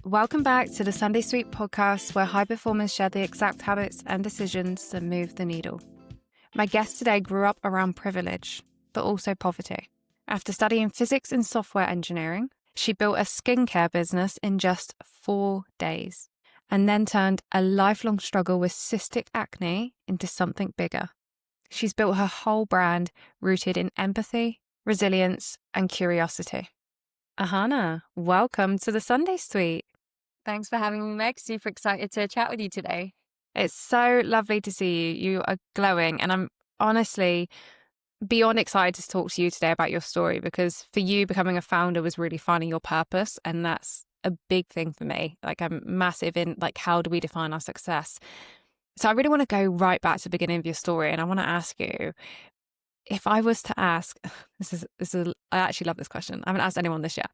Welcome back to the Sunday Sweet podcast, where high performers share the exact habits and decisions that move the needle. My guest today grew up around privilege, but also poverty. After studying physics and software engineering, she built a skincare business in just 4 days, and then turned a lifelong struggle with cystic acne into something bigger. She's built her whole brand rooted in empathy, resilience, and curiosity. Ahana, welcome to the Sunday Suite. Thanks for having me, Meg. Super excited to chat with you today. It's so lovely to see you. You are glowing, and I'm honestly beyond excited to talk to you today about your story, because for you, becoming a founder was really finding your purpose, and that's a big thing for me. Like, I'm massive in how do we define our success? So I really want to go right back to the beginning of your story, and I want to ask you, if I was to ask, this is I actually love this question. I haven't asked anyone this yet.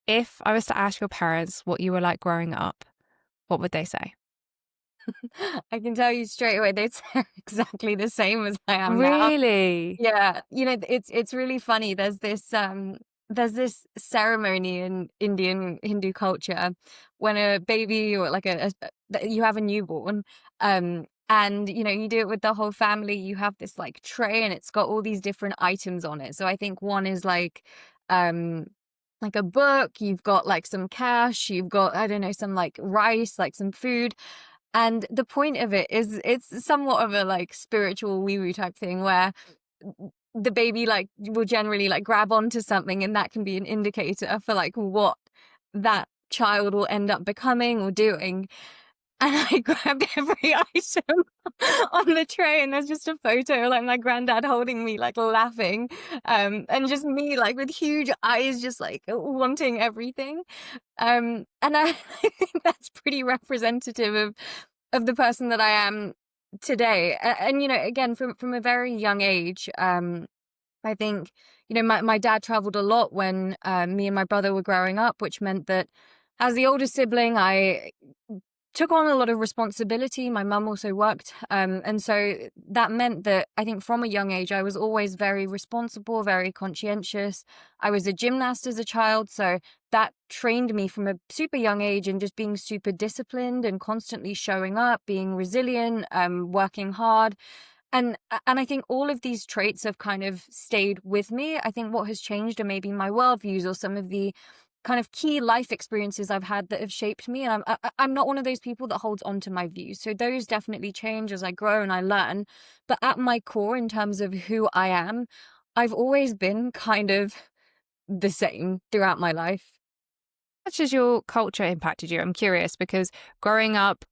If I was to ask your parents what you were like growing up, what would they say? I can tell you straight away, they're exactly the same as I am now. Really? Yeah, it's really funny. There's this ceremony in Indian Hindu culture when a baby or you have a newborn, and you do it with the whole family. You have this tray, and it's got all these different items on it. So I think one is um like a book. You've got some cash. You've got, I don't know, some rice, some food. And the point of it is it's somewhat of a spiritual wee woo type thing where the baby will generally grab onto something, and that can be an indicator for what that child will end up becoming or doing. And I grabbed every item on the tray, and there's just a photo my granddad holding me laughing, and just me with huge eyes just wanting everything. And I I think that's pretty representative of the person that I am today. And again, from a very young age, I think my dad traveled a lot when me and my brother were growing up, which meant that as the older sibling, I took on a lot of responsibility. My mum also worked. And so that meant that I think from a young age, I was always very responsible, very conscientious. I was a gymnast as a child. So that trained me from a super young age in just being super disciplined and constantly showing up, being resilient, working hard. And I think all of these traits have kind of stayed with me. I think what has changed are maybe my worldviews or some of the kind of key life experiences I've had that have shaped me. And I'm not one of those people that holds on to my views. So those definitely change as I grow and I learn. But at my core, in terms of who I am, I've always been kind of the same throughout my life. How much has your culture impacted you? I'm curious, because growing up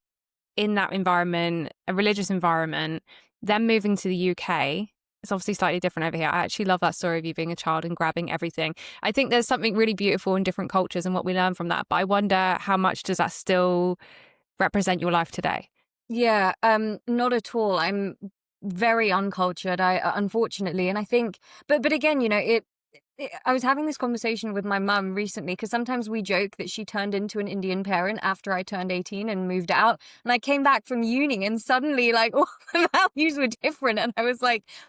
in that environment, a religious environment, then moving to the UK, it's obviously slightly different over here. I actually love that story of you being a child and grabbing everything. I think there's something really beautiful in different cultures and what we learn from that. But I wonder, how much does that still represent your life today? Yeah, not at all. I'm very uncultured, unfortunately, and I think, but again, I was having this conversation with my mum recently because sometimes we joke that she turned into an Indian parent after I turned 18 and moved out, and I came back from uni and suddenly all the values were different, and I was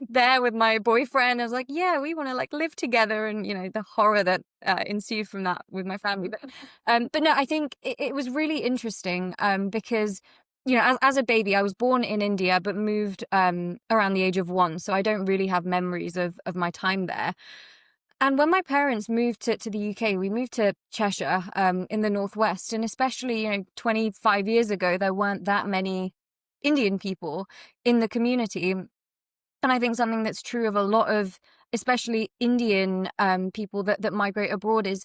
there with my boyfriend. I was like, yeah, we want to live together, and the horror that ensued from that with my family. But no, I think it was really interesting because as a baby, I was born in India, but moved around the age of 1. So I don't really have memories of my time there. And when my parents moved to the UK, we moved to Cheshire in the Northwest. And especially, 25 years ago, there weren't that many Indian people in the community. And I think something that's true of a lot of, especially Indian people that migrate abroad, is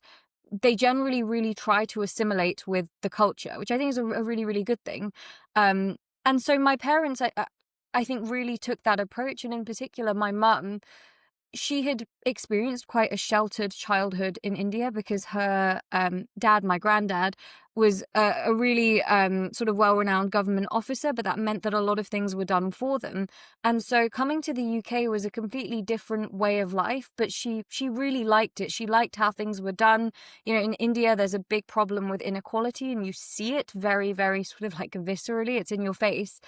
they generally really try to assimilate with the culture, which I think is a really, really good thing. And so my parents, I think, really took that approach. And in particular, my mum, she had experienced quite a sheltered childhood in India because her dad, my granddad, was a really sort of well-renowned government officer, but that meant that a lot of things were done for them. And so coming to the UK was a completely different way of life, but she really liked it. She liked how things were done. In India, there's a big problem with inequality, and you see it very, very sort of viscerally. It's in your face.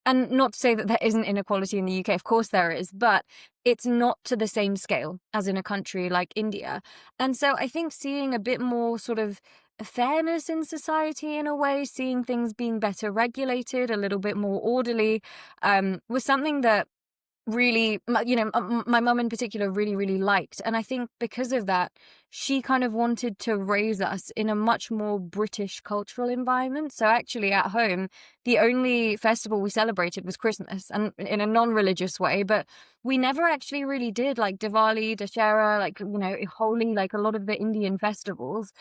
and not to say that there isn't inequality in the UK, of course there is, but it's not to the same scale as in a country like India. And so I think seeing a bit more sort of fairness in society in a way, seeing things being better regulated, a little bit more orderly, was something that really, my mum in particular really, really liked. And I think because of that, she kind of wanted to raise us in a much more British cultural environment. So actually at home, the only festival we celebrated was Christmas, and in a non-religious way, but we never actually really did like Diwali, Dashera, like, Holi, like a lot of the Indian festivals.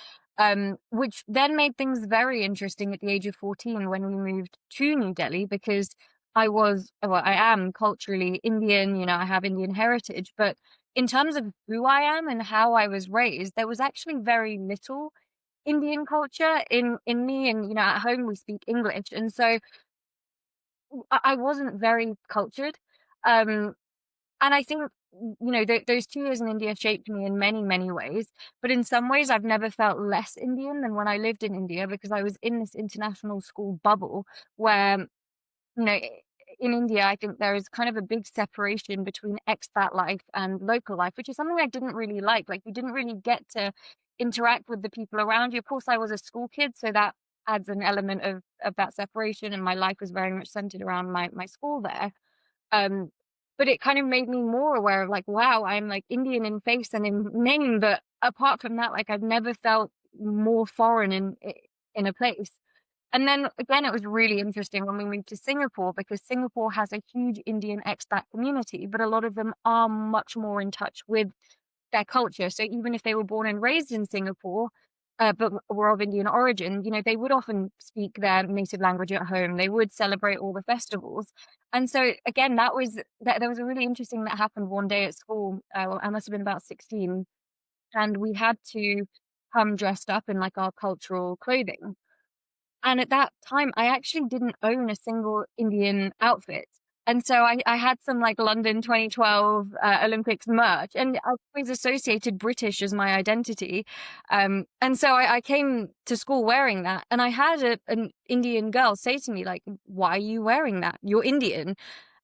Which then made things very interesting at the age of 14 when we moved to New Delhi, because I am culturally Indian, I have Indian heritage, but in terms of who I am and how I was raised, there was actually very little Indian culture in me. And, at home we speak English. And so I wasn't very cultured. Um, and I think, those 2 years in India shaped me in many, many ways. But in some ways, I've never felt less Indian than when I lived in India, because I was in this international school bubble where, you know, i- in India, I think there is kind of a big separation between expat life and local life, which is something I didn't really like. Like, you didn't really get to interact with the people around you. Of course, I was a school kid, so that adds an element of that separation, and my life was very much centered around my school there. Um, but it kind of made me more aware of, like, wow, I'm like Indian in face and in name, but apart from that, like, I've never felt more foreign in a place. And then again, it was really interesting when we moved to Singapore, because Singapore has a huge Indian expat community, but a lot of them are much more in touch with their culture. So even if they were born and raised in Singapore, but were of Indian origin, they would often speak their native language at home. They would celebrate all the festivals. And so again, there was a really interesting that happened one day at school. Well, I must have been about 16, and we had to come dressed up in like our cultural clothing. And at that time, I actually didn't own a single Indian outfit. And so I had some like London 2012 Olympics merch, and I always associated British as my identity. And so I came to school wearing that, and I had an Indian girl say to me, like, "Why are you wearing that? You're Indian."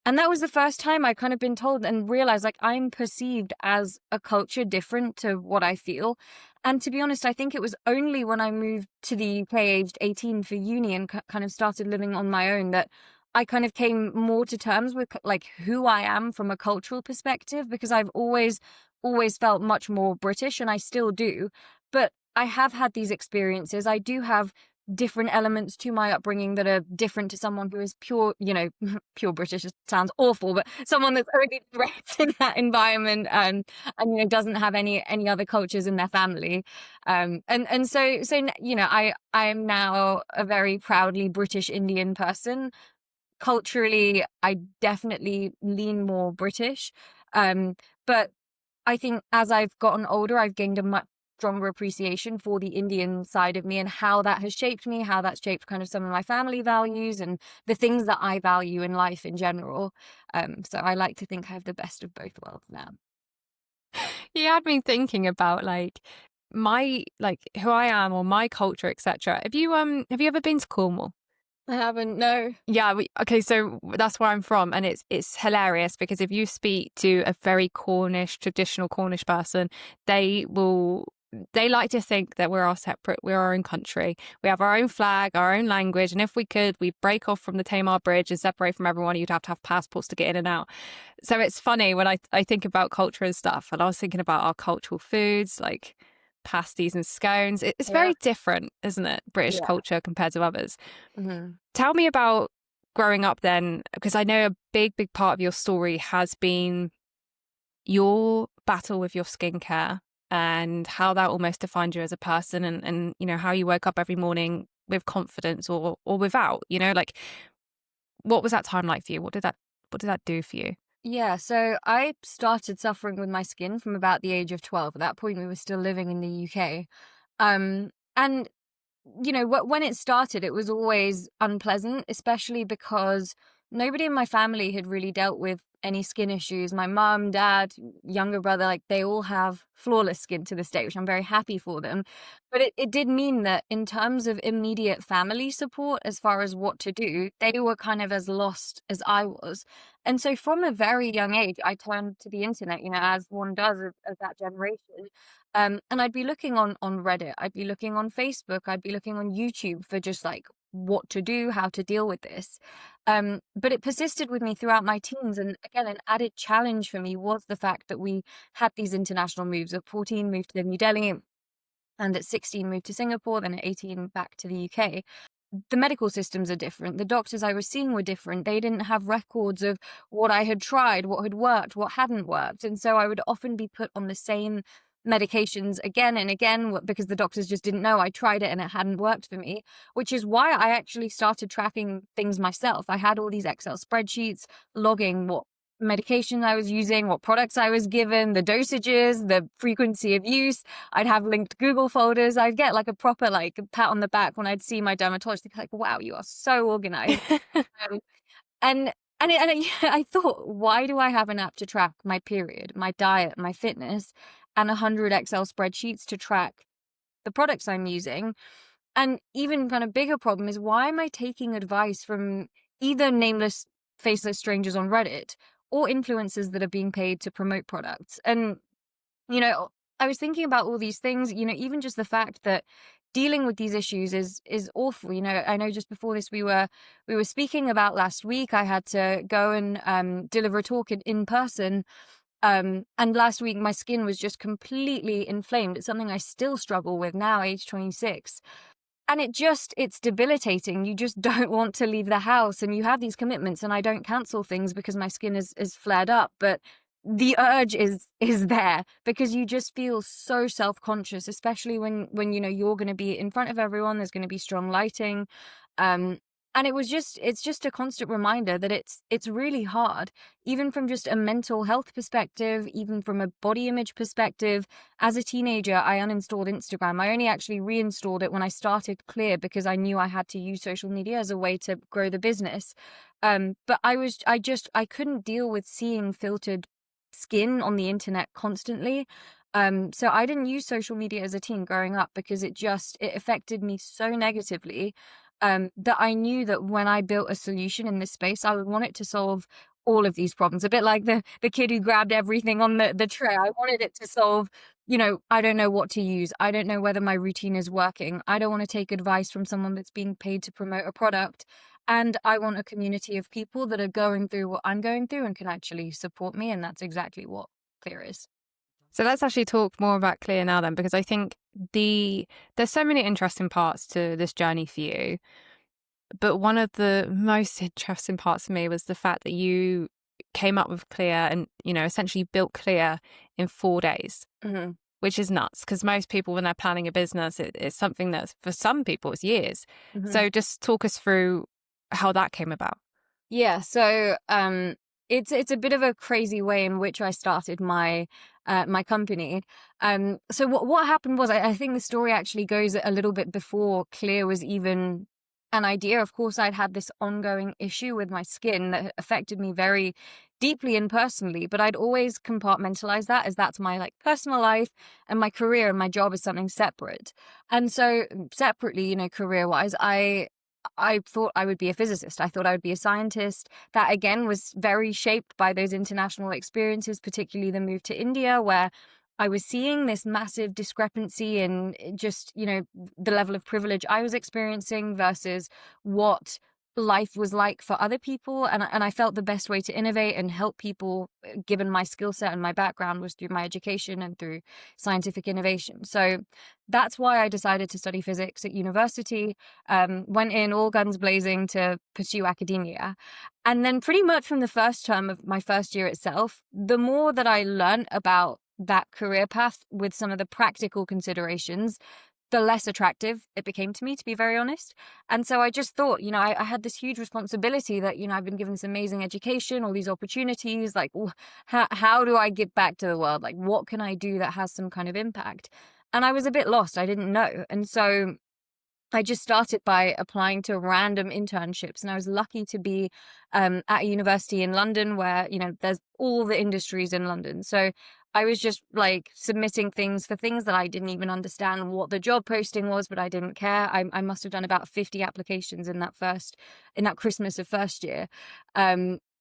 And that was the first time I kind of been told and realized, like, I'm perceived as a culture different to what I feel. And to be honest, I think it was only when I moved to the UK aged 18 for uni and kind of started living on my own that I kind of came more to terms with like who I am from a cultural perspective, because I've always felt much more British, and I still do. But I have had these experiences. I do have different elements to my upbringing that are different to someone who is pure, pure British. Sounds awful, but someone that's already raised in that environment, and doesn't have any other cultures in their family. And so I am now a very proudly British Indian person. Culturally, I definitely lean more British. But I think as I've gotten older, I've gained a much stronger appreciation for the Indian side of me and how that has shaped me, how that's shaped kind of some of my family values and the things that I value in life in general. So I like to think I have the best of both worlds now. You had me thinking about like my like who I am or my culture, etc. Have you ever been to Cornwall? I haven't, no. Yeah, okay, so that's where I'm from, and it's hilarious because if you speak to a very Cornish, traditional Cornish person, they like to think that we're we're our own country. We have our own flag, our own language, and if we could, we'd break off from the Tamar Bridge and separate from everyone. You'd have to have passports to get in and out. So it's funny when I think about culture and stuff, and I was thinking about our cultural foods like pasties and scones. It's Yeah. very different, isn't it? British Yeah. culture compared to others. Hmm. Tell me about growing up then, because I know a big part of your story has been your battle with your skincare and how that almost defined you as a person and how you woke up every morning with confidence or without, like what was that time like for you? What did that do for you? Yeah, so I started suffering with my skin from about the age of 12. At that point, we were still living in the UK. And when it started, it was always unpleasant, especially because nobody in my family had really dealt with any skin issues. My mum, dad, younger brother, like they all have flawless skin to this day, which I'm very happy for them. But it did mean that in terms of immediate family support, as far as what to do, they were kind of as lost as I was. And so from a very young age, I turned to the internet, as one does of that generation. And I'd be looking on Reddit, I'd be looking on Facebook, I'd be looking on YouTube for just like what to do, how to deal with this. But it persisted with me throughout my teens. And again, an added challenge for me was the fact that we had these international moves. At 14, moved to New Delhi, and at 16, moved to Singapore, then at 18, back to the UK. The medical systems are different. The doctors I was seeing were different. They didn't have records of what I had tried, what had worked, what hadn't worked. And so I would often be put on the same medications again and again because the doctors just didn't know I tried it and it hadn't worked for me, which is why I actually started tracking things myself. I had all these Excel spreadsheets logging what medication I was using, what products I was given, the dosages, the frequency of use. I'd have linked Google folders. I'd get like a proper like pat on the back when I'd see my dermatologist. They'd be like, "Wow, you are so organized." Um, and I thought, why do I have an app to track my period, my diet, my fitness, and 100 Excel spreadsheets to track the products I'm using? And even kind of bigger problem is, why am I taking advice from either nameless, faceless strangers on Reddit or influencers that are being paid to promote products? And you know, I was thinking about all these things, even just the fact that dealing with these issues is awful. I know just before this we were speaking about last week. I had to go and deliver a talk in person. And last week my skin was just completely inflamed. It's something I still struggle with now, age 26. And it's debilitating. You just don't want to leave the house, and you have these commitments, and I don't cancel things because my skin is flared up, but the urge is there because you just feel so self-conscious, especially when you're going to be in front of everyone. There's going to be strong lighting. Um and it's just a constant reminder that it's really hard, even from just a mental health perspective, even from a body image perspective. As a teenager, I uninstalled Instagram. I only actually reinstalled it when I started Clear because I knew I had to use social media as a way to grow the business. But I couldn't deal with seeing filtered skin on the internet constantly. So I didn't use social media as a teen growing up because it affected me so negatively. That I knew that when I built a solution in this space, I would want it to solve all of these problems. A bit like the kid who grabbed everything on the tray. I wanted it to solve, I don't know what to use. I don't know whether my routine is working. I don't want to take advice from someone that's being paid to promote a product. And I want a community of people that are going through what I'm going through and can actually support me. And that's exactly what Clear is. So let's actually talk more about Clear now then, because I think there's so many interesting parts to this journey for you. But one of the most interesting parts for me was the fact that you came up with Clear and, essentially built Clear in 4 days, Mm-hmm. which is nuts. Because most people, when they're planning a business, it's something that's, for some people, it's years. Mm-hmm. So just talk us through how that came about. Yeah, so it's a bit of a crazy way in which I started my my company. So what happened was, I think the story actually goes a little bit before Clear was even an idea. Of course, I'd had this ongoing issue with my skin that affected me very deeply and personally, but I'd always compartmentalize that as that's my like personal life, and my career and my job is something separate. And so separately, career-wise, I thought I would be a physicist. I thought I would be a scientist. That again was very shaped by those international experiences, particularly the move to India, where I was seeing this massive discrepancy in just, the level of privilege I was experiencing versus what life was like for other people. And I felt the best way to innovate and help people, given my skill set and my background, was through my education and through scientific innovation. So that's why I decided to study physics at university. Went in all guns blazing to pursue academia. And then pretty much from the first term of my first year itself, the more that I learned about that career path with some of the practical considerations, the less attractive it became to me, to be very honest. And so I just thought, I had this huge responsibility that, I've been given this amazing education, all these opportunities, like, how do I give back to the world? Like, what can I do that has some kind of impact? And I was a bit lost. I didn't know. And so I just started by applying to random internships, and I was lucky to be at a university in London where, there's all the industries in London. So I was just like submitting things for things that I didn't even understand what the job posting was, but I didn't care. I must have done about 50 applications in that Christmas of first year.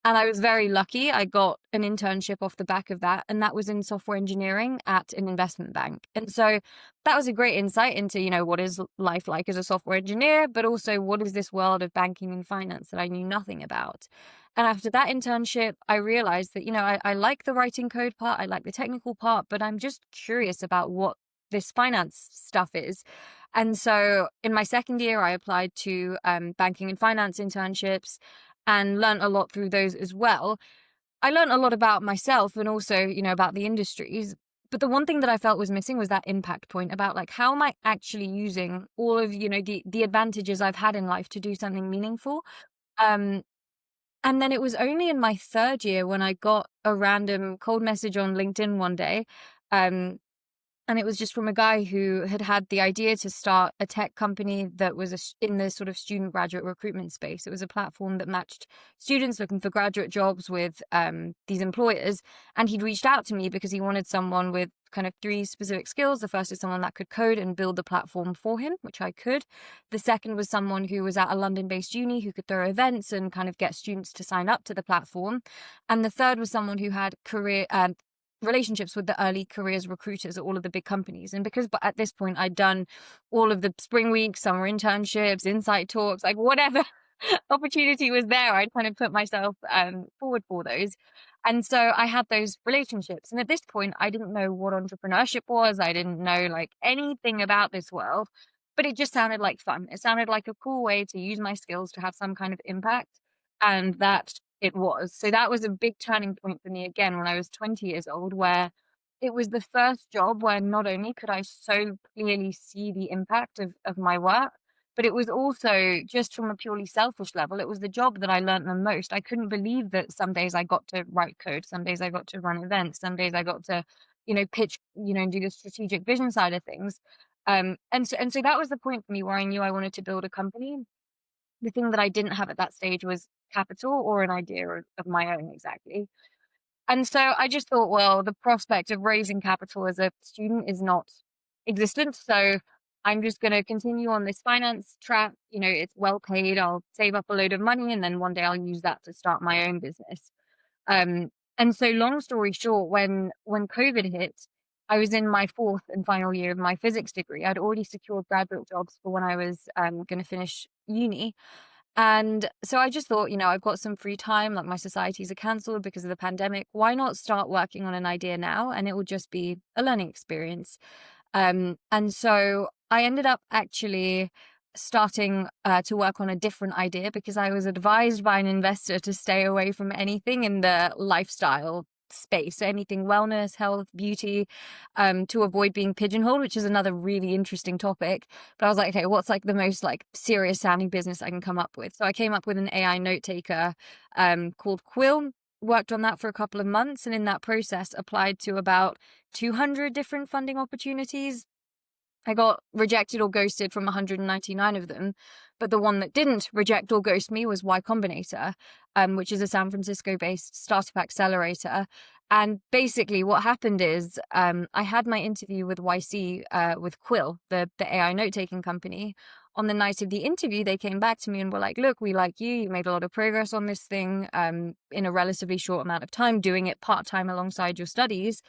And I was very lucky. I got an internship off the back of that, and that was in software engineering at an investment bank. And so that was a great insight into, what is life like as a software engineer, but also what is this world of banking and finance that I knew nothing about. And after that internship, I realized that, I like the writing code part, I like the technical part, but I'm just curious about what this finance stuff is. And so in my second year, I applied to banking and finance internships and learned a lot through those as well. I learned a lot about myself and also, about the industries. But the one thing that I felt was missing was that impact point about like, how am I actually using all of, the advantages I've had in life to do something meaningful? Um, and then it was only in my third year when I got a random cold message on LinkedIn one day. Um, and it was just from a guy who had the idea to start a tech company that was in the sort of student graduate recruitment space. It was a platform that matched students looking for graduate jobs with these employers. And he'd reached out to me because he wanted someone with kind of 3 specific skills. The first is someone that could code and build the platform for him, which I could. The second was someone who was at a London-based uni who could throw events and kind of get students to sign up to the platform. And the third was someone who had relationships with the early careers recruiters at all of the big companies. And because at this point I'd done all of the spring weeks, summer internships, insight talks, like whatever opportunity was there, I'd kind of put myself forward for those. And so I had those relationships. And at this point, I didn't know what entrepreneurship was. I didn't know like anything about this world, but it just sounded like fun. It sounded like a cool way to use my skills to have some kind of impact. And that it was. So that was a big turning point for me again when I was 20 years old, where it was the first job where not only could I so clearly see the impact of my work, but it was also just from a purely selfish level, it was the job that I learned the most. I couldn't believe that some days I got to write code, some days I got to run events, some days I got to, pitch, and do the strategic vision side of things. And so that was the point for me where I knew I wanted to build a company. The thing that I didn't have at that stage was capital or an idea of my own exactly. And so I just thought, well, the prospect of raising capital as a student is not existent. So I'm just going to continue on this finance track. It's well paid. I'll save up a load of money and then one day I'll use that to start my own business. Um, and so long story short, when COVID hit, I was in my fourth and final year of my physics degree. I'd already secured graduate jobs for when I was going to finish uni. And so I just thought, I've got some free time, like my societies are cancelled because of the pandemic. Why not start working on an idea now? And it will just be a learning experience. And so I ended up actually starting to work on a different idea because I was advised by an investor to stay away from anything in the lifestyle space, so anything wellness, health, beauty, to avoid being pigeonholed, which is another really interesting topic. But I was like, okay, what's like the most like serious sounding business I can come up with? So I came up with an AI note taker called Quill, worked on that for a couple of months, and in that process applied to about 200 different funding opportunities. I got rejected or ghosted from 199 of them, but the one that didn't reject or ghost me was Y Combinator, which is a San Francisco-based startup accelerator. And basically what happened is I had my interview with YC, with Quill, the AI note-taking company. On the night of the interview, they came back to me and were like, look, we like you. You made a lot of progress on this thing in a relatively short amount of time, doing it part-time alongside your studies.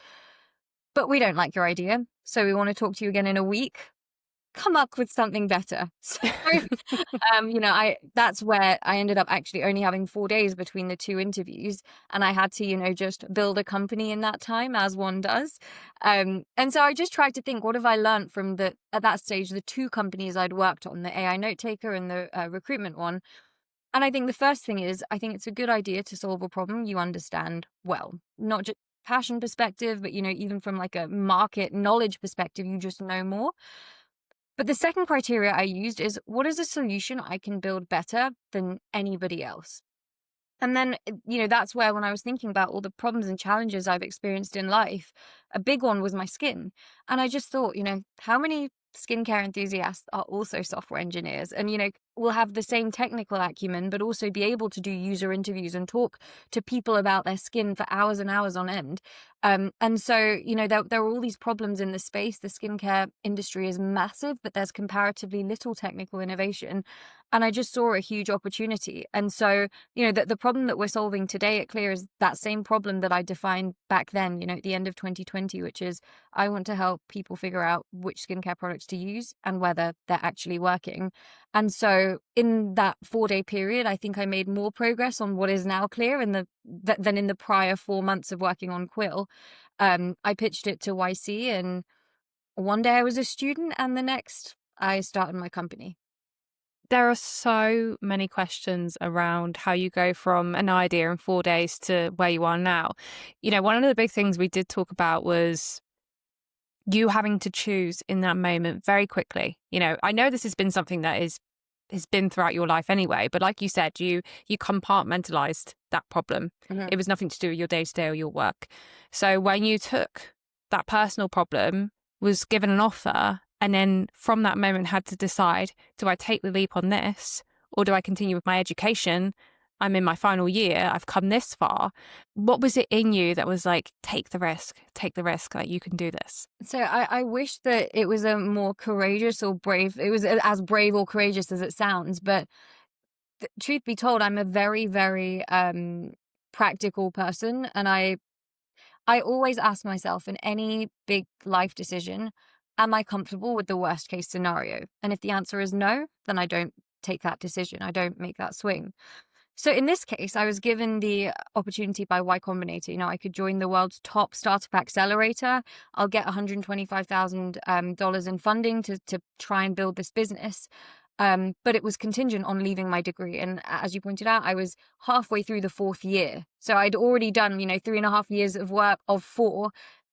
But we don't like your idea, so we want to talk to you again in a week. Come up with something better. So, that's where I ended up actually only having 4 days between the 2 interviews, and I had to, just build a company in that time, as one does. And so I just tried to think, what have I learned from at that stage, the 2 companies I'd worked on, the AI note taker and the recruitment one. And I think the first thing is, I think it's a good idea to solve a problem you understand well, not just passion perspective, but, even from like a market knowledge perspective, you just know more. But the second criteria I used is, what is a solution I can build better than anybody else? And then, that's where when I was thinking about all the problems and challenges I've experienced in life, a big one was my skin. And I just thought, how many skincare enthusiasts are also software engineers and, will have the same technical acumen, but also be able to do user interviews and talk to people about their skin for hours and hours on end. And so, there are all these problems in the space. The skincare industry is massive, but there's comparatively little technical innovation. And I just saw a huge opportunity. And so, the problem that we're solving today at Clear is that same problem that I defined back then, at the end of 2020, which is I want to help people figure out which skincare products to use and whether they're actually working. And so in that 4-day period, I think I made more progress on what is now Clear than in the prior 4 months of working on Quill. I pitched it to YC, and one day I was a student and the next I started my company. There are so many questions around how you go from an idea in 4 days to where you are now. One of the big things we did talk about was you having to choose in that moment very quickly. I know this has been something that has been throughout your life anyway, but like you said, you compartmentalized that problem. Mhm. It was nothing to do with your day-to-day or your work. So when you took that personal problem, was given an offer, and then from that moment had to decide, do I take the leap on this or do I continue with my education? I'm in my final year. I've come this far. What was it in you that was like, take the risk, like you can do this? So I wish that it was a more courageous or brave, it was as brave or courageous as it sounds, but truth be told, I'm a very, very practical person, and I always ask myself in any big life decision, am I comfortable with the worst case scenario? And if the answer is no, then I don't take that decision. I don't make that swing. So in this case, I was given the opportunity by Y Combinator. I could join the world's top startup accelerator. I'll get $125,000 in funding to try and build this business. But it was contingent on leaving my degree. And as you pointed out, I was halfway through the 4th year. So I'd already done, 3.5 years of work of 4,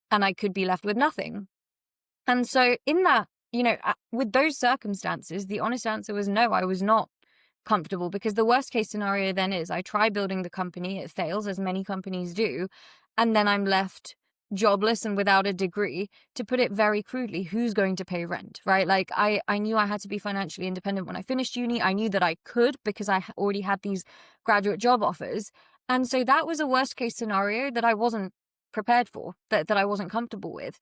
and I could be left with nothing. And so in that, with those circumstances, the honest answer was no, I was not comfortable, because the worst case scenario then is I try building the company, it fails, as many companies do, and then I'm left jobless and without a degree. To put it very crudely, who's going to pay rent, right? Like I knew I had to be financially independent when I finished uni. I knew that I could because I already had these graduate job offers. And so that was a worst case scenario that I wasn't prepared for, that I wasn't comfortable with.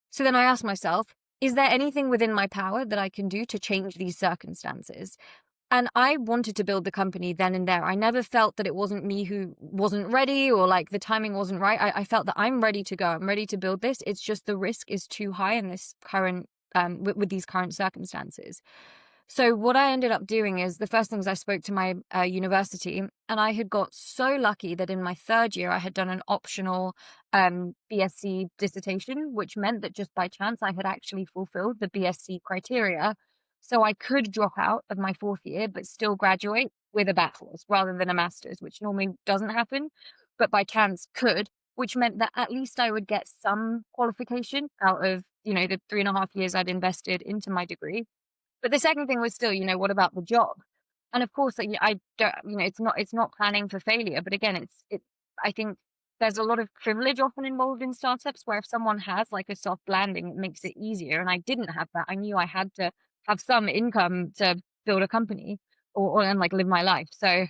So then I asked myself, is there anything within my power that I can do to change these circumstances? And I wanted to build the company then and there. I never felt that it wasn't me who wasn't ready, or like the timing wasn't right. I felt that I'm ready to go. I'm ready to build this. It's just the risk is too high in this current, with these current circumstances. So what I ended up doing is, the first things I spoke to my university, and I had got so lucky that in my 3rd year I had done an optional BSc dissertation, which meant that just by chance I had actually fulfilled the BSc criteria. So I could drop out of my 4th year, but still graduate with a bachelor's rather than a master's, which normally doesn't happen, but by chance could, which meant that at least I would get some qualification out of, the 3.5 years I'd invested into my degree. But the second thing was still, what about the job? And of course, like, I don't, it's not planning for failure. But again, I think there's a lot of privilege often involved in startups, where if someone has like a soft landing, it makes it easier. And I didn't have that. I knew I had to have some income to build a company and like live my life. So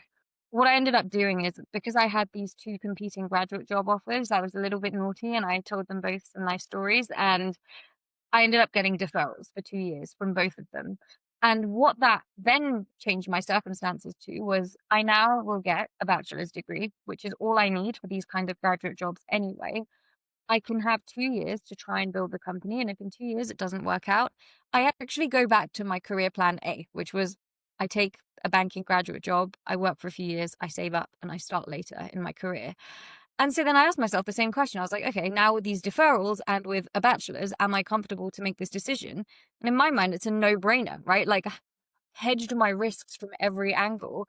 what I ended up doing is, because I had these 2 competing graduate job offers, I was a little bit naughty and I told them both some nice stories, and I ended up getting deferrals for 2 years from both of them. And what that then changed my circumstances to was, I now will get a bachelor's degree, which is all I need for these kind of graduate jobs anyway. I can have 2 years to try and build the company. And if in 2 years it doesn't work out, I actually go back to my career plan A, which was I take a banking graduate job, I work for a few years, I save up, and I start later in my career. And so then I asked myself the same question. I was like, okay, now with these deferrals and with a bachelor's, am I comfortable to make this decision? And in my mind, it's a no-brainer, right? Like, hedged my risks from every angle,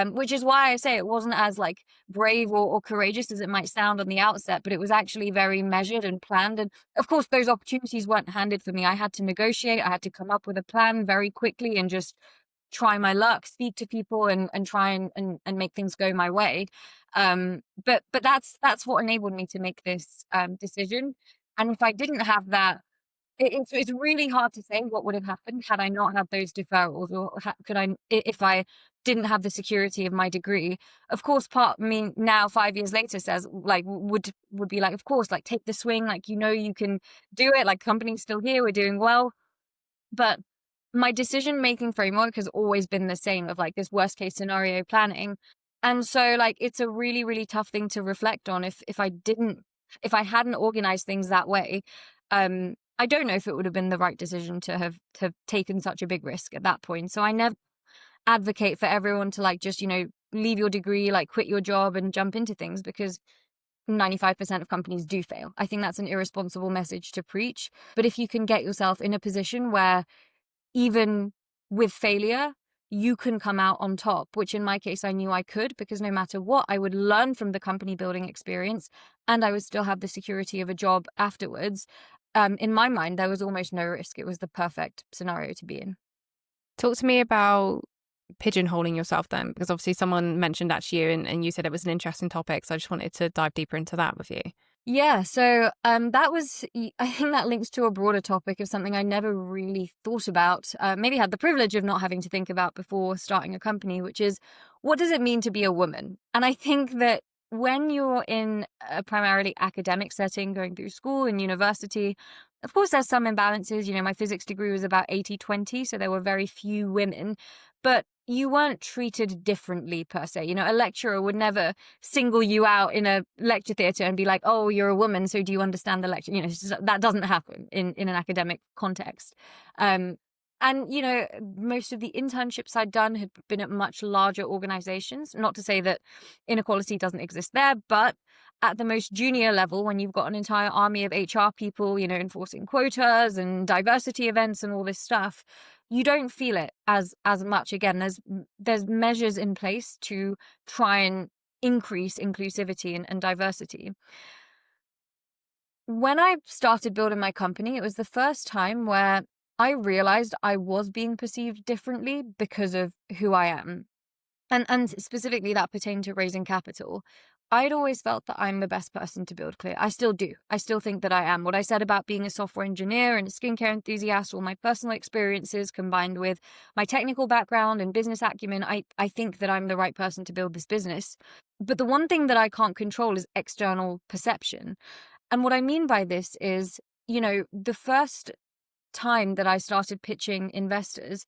which is why I say it wasn't as like brave or courageous as it might sound on the outset, but it was actually very measured and planned. And of course, those opportunities weren't handed for me. I had to negotiate. I had to come up with a plan very quickly and just try my luck, speak to people, and try and make things go my way. But that's what enabled me to make this decision. And if I didn't have that It's really hard to say what would have happened had I not had those deferrals, or could if I didn't have the security of my degree. Of course, part me now 5 years later says like would be like, of course, like take the swing, like you can do it. Like company's still here, we're doing well, but my decision making framework has always been the same of like this worst case scenario planning. And so like it's a really, really tough thing to reflect on if I hadn't organized things that way. I don't know if it would have been the right decision to have taken such a big risk at that point. So I never advocate for everyone to like just, leave your degree, like quit your job and jump into things, because 95% of companies do fail. I think that's an irresponsible message to preach. But if you can get yourself in a position where even with failure, you can come out on top, which in my case, I knew I could, because no matter what, I would learn from the company building experience and I would still have the security of a job afterwards. In my mind, there was almost no risk. It was the perfect scenario to be in. Talk to me about pigeonholing yourself then, because obviously someone mentioned that to you and you said it was an interesting topic. So I just wanted to dive deeper into that with you. Yeah, so that was, I think that links to a broader topic of something I never really thought about, maybe had the privilege of not having to think about before starting a company, which is, what does it mean to be a woman? And I think that when you're in a primarily academic setting, going through school and university, of course, there's some imbalances. My physics degree was about 80-20, so there were very few women, but you weren't treated differently per se. A lecturer would never single you out in a lecture theatre and be like, oh, you're a woman, so do you understand the lecture? That doesn't happen in an academic context. And most of the internships I'd done had been at much larger organizations. Not to say that inequality doesn't exist there, but at the most junior level, when you've got an entire army of HR people, enforcing quotas and diversity events and all this stuff, you don't feel it as much. Again, there's measures in place to try and increase inclusivity and diversity. When I started building my company, it was the first time where I realized I was being perceived differently because of who I am. And specifically that pertained to raising capital. I'd always felt that I'm the best person to build Clear. I still do. I still think that I am. What I said about being a software engineer and a skincare enthusiast, all my personal experiences combined with my technical background and business acumen, I think that I'm the right person to build this business. But the one thing that I can't control is external perception. And what I mean by this is, the first time that I started pitching investors,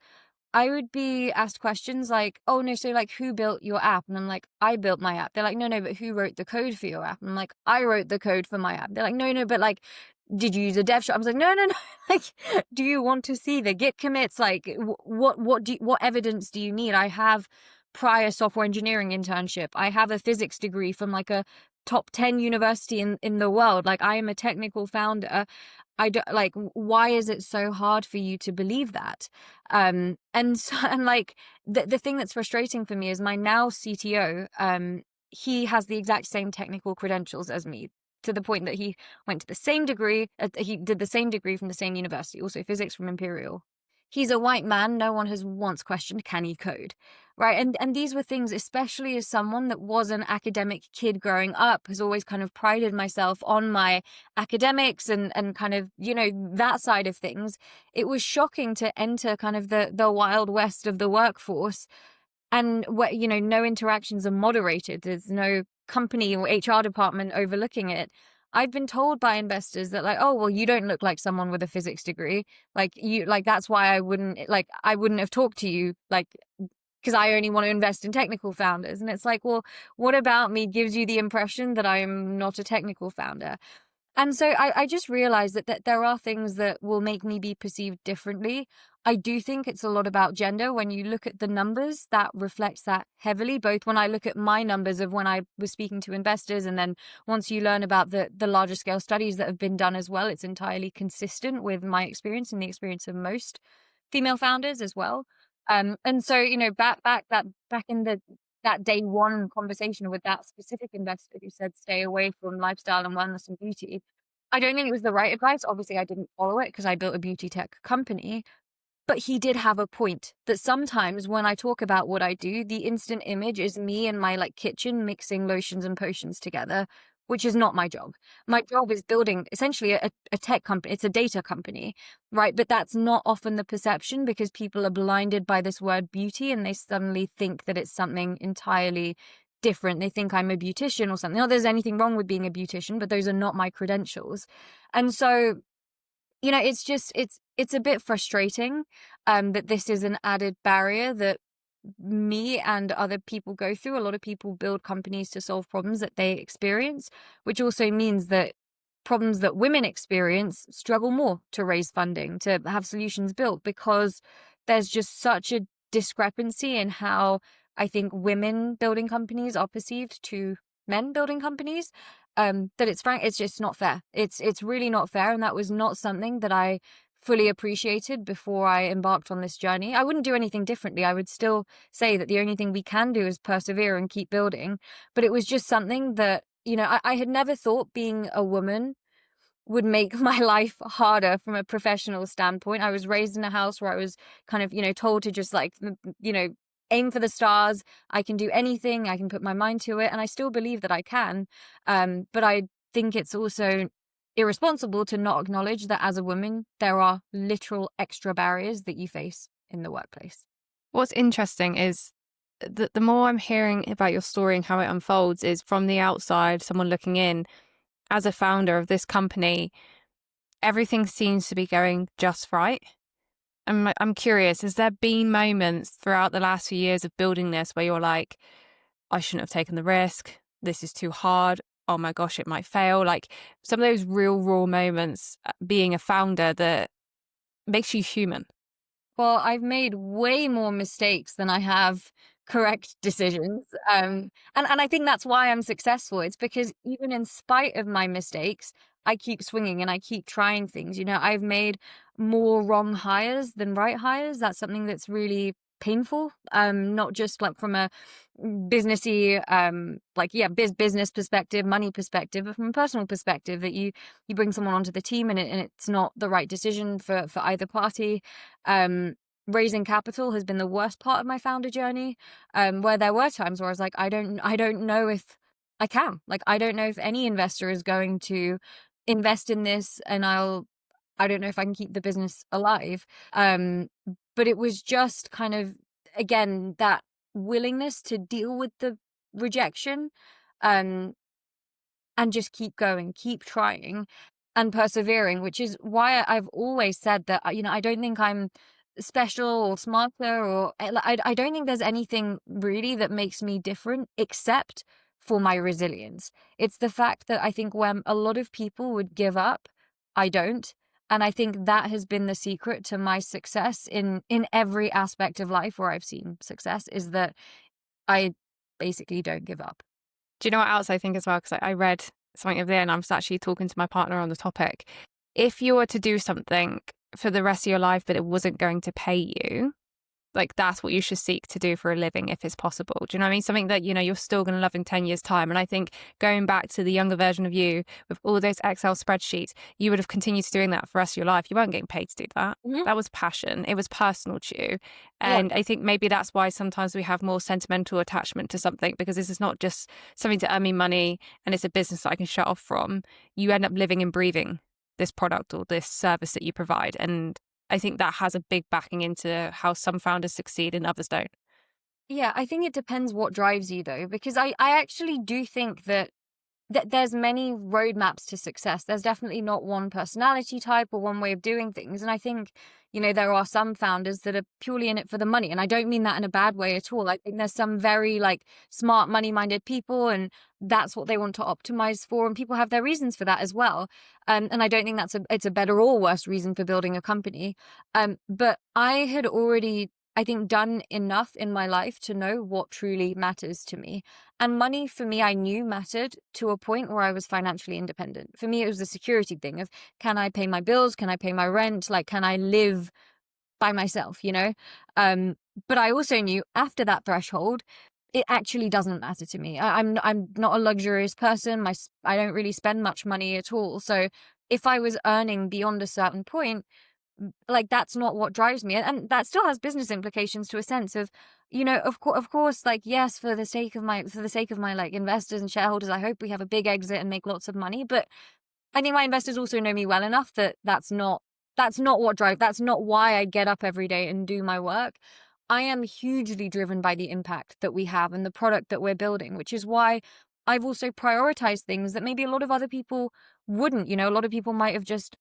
I would be asked questions like, oh no, so like who built your app? And I'm like, I built my app. They're like, no, but who wrote the code for your app? And I'm like, I wrote the code for my app. They're like, no, but like, did you use a dev shop? I was like, no. Like, do you want to see the Git commits? Like, what evidence do you need? I have prior software engineering internship. I have a physics degree from like a top 10 university in the world. Like, I am a technical founder. I don't like, why is it so hard for you to believe that? And like the thing that's frustrating for me is my now CTO, he has the exact same technical credentials as me, to the point that he went to the same degree, he did the same degree from the same university, also physics from Imperial. He's a white man. No one has once questioned, can he code? Right. And these were things, especially as someone that was an academic kid growing up, has always kind of prided myself on my academics and kind of, that side of things. It was shocking to enter kind of the wild west of the workforce, and where, no interactions are moderated. There's no company or HR department overlooking it. I've been told by investors that like, oh, well, you don't look like someone with a physics degree. Like that's why I wouldn't have talked to you, like, because I only want to invest in technical founders. And it's like, well, what about me gives you the impression that I am not a technical founder? And so I just realized that there are things that will make me be perceived differently. I do think it's a lot about gender. When you look at the numbers, that reflects that heavily, both when I look at my numbers of when I was speaking to investors, and then once you learn about the larger scale studies that have been done as well, it's entirely consistent with my experience and the experience of most female founders as well. And so, back in that day one conversation with that specific investor who said stay away from lifestyle and wellness and beauty, I don't think it was the right advice. Obviously, I didn't follow it because I built a beauty tech company. But he did have a point that sometimes when I talk about what I do, the instant image is me in my like kitchen mixing lotions and potions together, which is not my job. My job is building essentially a tech company. It's a data company, right? But that's not often the perception because people are blinded by this word beauty and they suddenly think that it's something entirely different. They think I'm a beautician or something. Not there's anything wrong with being a beautician, but those are not my credentials. And so, it's a bit frustrating that this is an added barrier that me and other people go through. A lot of people build companies to solve problems that they experience, which also means that problems that women experience struggle more to raise funding, to have solutions built, because there's just such a discrepancy in how I think women building companies are perceived to men building companies. That it's just not fair. It's really not fair, and that was not something that I fully appreciated before I embarked on this journey. I wouldn't do anything differently. I would still say that the only thing we can do is persevere and keep building. But it was just something that, I had never thought being a woman would make my life harder from a professional standpoint. I was raised in a house where I was kind of, told to just like, aim for the stars. I can do anything. I can put my mind to it. And I still believe that I can. But I think it's also irresponsible to not acknowledge that as a woman, there are literal extra barriers that you face in the workplace. What's interesting is that the more I'm hearing about your story and how it unfolds is from the outside, someone looking in, as a founder of this company, everything seems to be going just right. I'm curious, has there been moments throughout the last few years of building this where you're like, I shouldn't have taken the risk. This is too hard. Oh my gosh, it might fail. Like some of those real raw moments being a founder that makes you human. Well, I've made way more mistakes than I have correct decisions. And I think that's why I'm successful. It's because even in spite of my mistakes, I keep swinging and I keep trying things. I've made more wrong hires than right hires. That's something that's really painful. Not just like from a businessy, business perspective, money perspective, but from a personal perspective that you bring someone onto the team and it's not the right decision for either party. Raising capital has been the worst part of my founder journey, where there were times where I was like, I don't know if I can. Like, I don't know if any investor is going to invest in this, and I don't know if I can keep the business alive. But it was just kind of, again, that willingness to deal with the rejection, um, and just keep going, keep trying and persevering, which is why I've always said that, I don't think I'm special or smarter or I don't think there's anything really that makes me different except for my resilience. It's the fact that I think when a lot of people would give up, I don't. And I think that has been the secret to my success in every aspect of life where I've seen success, is that I basically don't give up. Do you know what else I think as well? Because I read something of there and I was actually talking to my partner on the topic. If you were to do something for the rest of your life, but it wasn't going to pay you, like that's what you should seek to do for a living if it's possible. Do you know what I mean? Something that, you're still going to love in 10 years time. And I think going back to the younger version of you with all those Excel spreadsheets, you would have continued doing that for the rest of your life. You weren't getting paid to do that. Mm-hmm. That was passion. It was personal to you. Yeah. And I think maybe that's why sometimes we have more sentimental attachment to something, because this is not just something to earn me money and it's a business that I can shut off from. You end up living and breathing this product or this service that you provide. And I think that has a big backing into how some founders succeed and others don't. Yeah, I think it depends what drives you though, because I actually do think that there's many roadmaps to success. There's definitely not one personality type or one way of doing things. And I think, there are some founders that are purely in it for the money. And I don't mean that in a bad way at all. I think there's some very smart, money-minded people, and that's what they want to optimize for. And people have their reasons for that as well. And I don't think it's a better or worse reason for building a company. But I had already, I think, done enough in my life to know what truly matters to me. And money for me, I knew mattered to a point where I was financially independent. For me, it was a security thing of, can I pay my bills? Can I pay my rent? Can I live by myself, But I also knew after that threshold, it actually doesn't matter to me. I'm not a luxurious person. I don't really spend much money at all. So if I was earning beyond a certain point, like, that's not what drives me. And that still has business implications to a sense of, of course, like, yes, for the sake of my like investors and shareholders, I hope we have a big exit and make lots of money. But I think my investors also know me well enough that that's not why I get up every day and do my work. I am hugely driven by the impact that we have and the product that we're building, which is why I've also prioritized things that maybe a lot of other people wouldn't. A lot of people might have just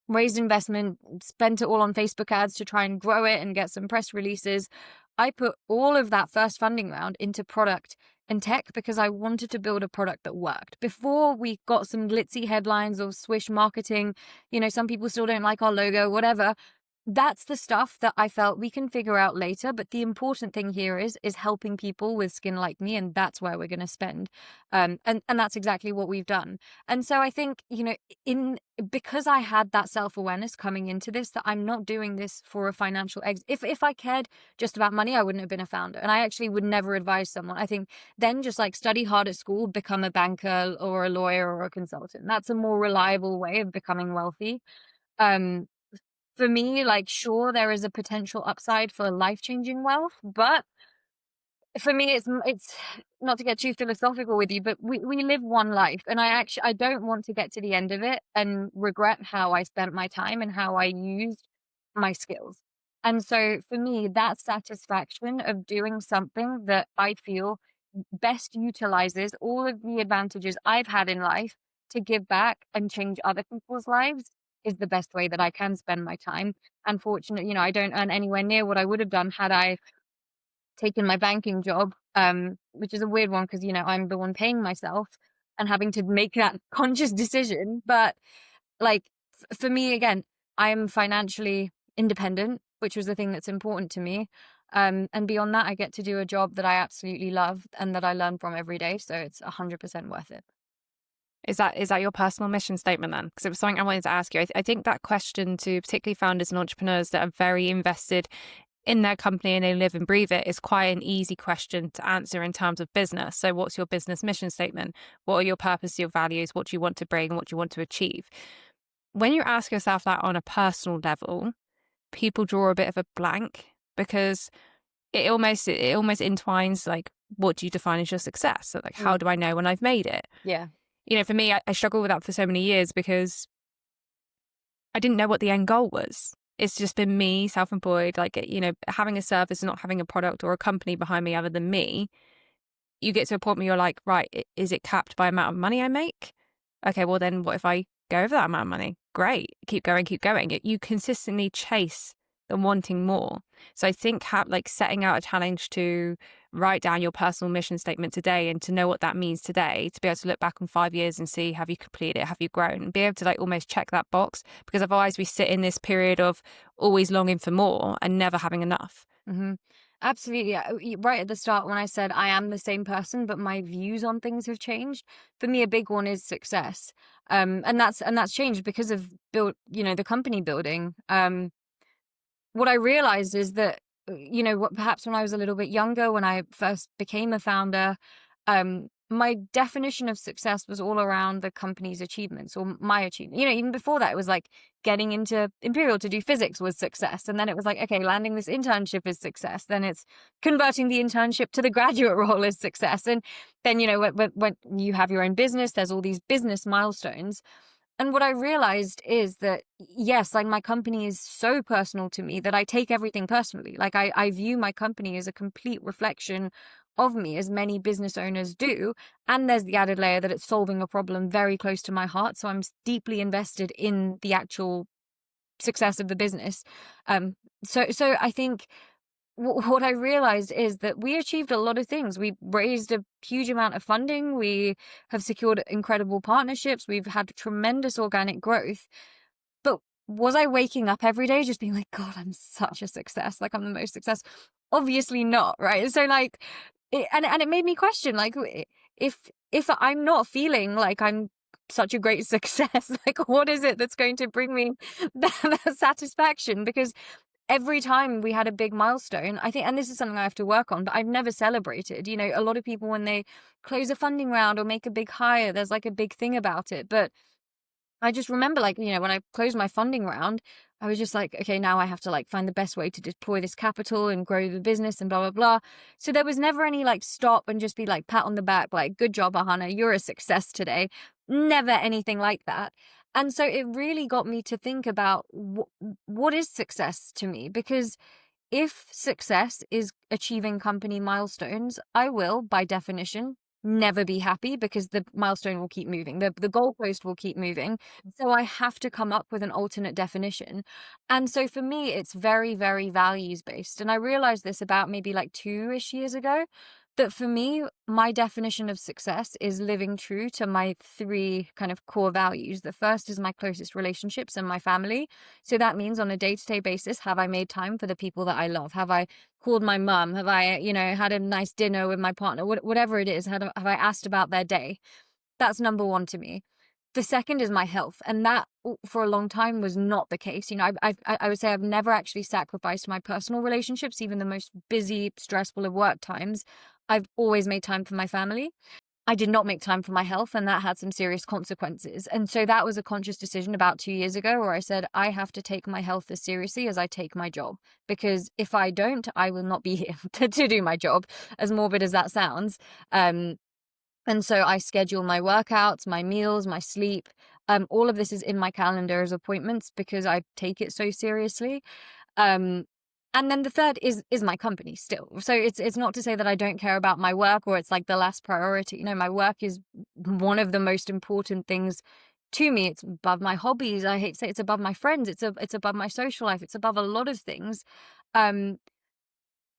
raised investment, spent it all on Facebook ads to try and grow it and get some press releases. I put all of that first funding round into product and tech because I wanted to build a product that worked. Before we got some glitzy headlines or swish marketing, some people still don't like our logo, whatever. That's the stuff that I felt we can figure out later. But the important thing here is helping people with skin like me, and that's where we're going to spend. And that's exactly what we've done. And so I think, in because I had that self-awareness coming into this, that I'm not doing this for a financial exit. If I cared just about money, I wouldn't have been a founder. And I actually would never advise someone. I think then just like study hard at school, become a banker or a lawyer or a consultant. That's a more reliable way of becoming wealthy. Um, for me, like, sure, there is a potential upside for life-changing wealth, but for me, it's not to get too philosophical with you, but we live one life, and I don't want to get to the end of it and regret how I spent my time and how I used my skills. And so for me, that satisfaction of doing something that I feel best utilizes all of the advantages I've had in life to give back and change other people's lives is the best way that I can spend my time. Unfortunately, I don't earn anywhere near what I would have done had I taken my banking job, which is a weird one because, I'm the one paying myself and having to make that conscious decision. But like for me, again, I'm financially independent, which was the thing that's important to me. And beyond that, I get to do a job that I absolutely love and that I learn from every day. So it's 100% worth it. Is that your personal mission statement then? Because it was something I wanted to ask you. I think that question to particularly founders and entrepreneurs that are very invested in their company and they live and breathe it is quite an easy question to answer in terms of business. So what's your business mission statement? What are your purpose, your values? What do you want to bring? What do you want to achieve? When you ask yourself that on a personal level, people draw a bit of a blank because it almost entwines like, what do you define as your success? So like, how do I know when I've made it? Yeah. For me, I struggled with that for so many years because I didn't know what the end goal was. It's just been me, self-employed, like, having a service and not having a product or a company behind me other than me. You get to a point where you're like, right, is it capped by amount of money I make? Okay, well then what if I go over that amount of money? Great. Keep going, keep going. You consistently chase the wanting more. So I think setting out a challenge to write down your personal mission statement today and to know what that means today, to be able to look back on 5 years and see, have you completed it? Have you grown? And be able to almost check that box, because otherwise we sit in this period of always longing for more and never having enough. Mm-hmm. Absolutely. Right at the start, when I said I am the same person, but my views on things have changed. For me, a big one is success. And that's changed because of the company building. What I realized is that, perhaps when I was a little bit younger, when I first became a founder, my definition of success was all around the company's achievements or my achievement. Even before that, it was like getting into Imperial to do physics was success. And then it was like, okay, landing this internship is success. Then it's converting the internship to the graduate role is success. And then, when you have your own business, there's all these business milestones. And what I realized is that, yes, like my company is so personal to me that I take everything personally. Like I view my company as a complete reflection of me, as many business owners do. And there's the added layer that it's solving a problem very close to my heart. So I'm deeply invested in the actual success of the business. So I think what I realized is that we achieved a lot of things. We raised a huge amount of funding. We have secured incredible partnerships. We've had tremendous organic growth. But was I waking up every day just being like, God, I'm such a success. Like I'm the most success. Obviously not, right? So like, it made me question, like, if I'm not feeling like I'm such a great success, like what is it that's going to bring me that satisfaction? Because every time we had a big milestone, I think, and this is something I have to work on, but I've never celebrated. A lot of people, when they close a funding round or make a big hire, there's like a big thing about it. But I just remember, like, when I closed my funding round, I was just like, okay, now I have to like find the best way to deploy this capital and grow the business and blah, blah, blah. So there was never any like stop and just be like pat on the back, like, good job, Ahana, you're a success today. Never anything like that. And so it really got me to think about what is success to me? Because if success is achieving company milestones, I will, by definition, never be happy because the milestone will keep moving. The goalpost will keep moving. So I have to come up with an alternate definition. And so for me, it's very, very values based. And I realized this about maybe like 2-ish years ago, that for me, my definition of success is living true to my 3 kind of core values. The first is my closest relationships and my family. So that means on a day-to-day basis, have I made time for the people that I love? Have I called my mum? Have I, had a nice dinner with my partner? Whatever it is, have I asked about their day? That's number 1 to me. The second is my health, and that for a long time was not the case. I would say I've never actually sacrificed my personal relationships, even the most busy, stressful of work times. I've always made time for my family. I did not make time for my health, and that had some serious consequences. And so that was a conscious decision about 2 years ago where I said, I have to take my health as seriously as I take my job, because if I don't, I will not be here to do my job, as morbid as that sounds. And so I schedule my workouts, my meals, my sleep. All of this is in my calendar as appointments because I take it so seriously. Um, and then the third is my company still. So it's not to say that I don't care about my work or it's like the last priority. My work is one of the most important things to me. It's above my hobbies. I hate to say it's above my friends. It's above my social life. It's above a lot of things. Um,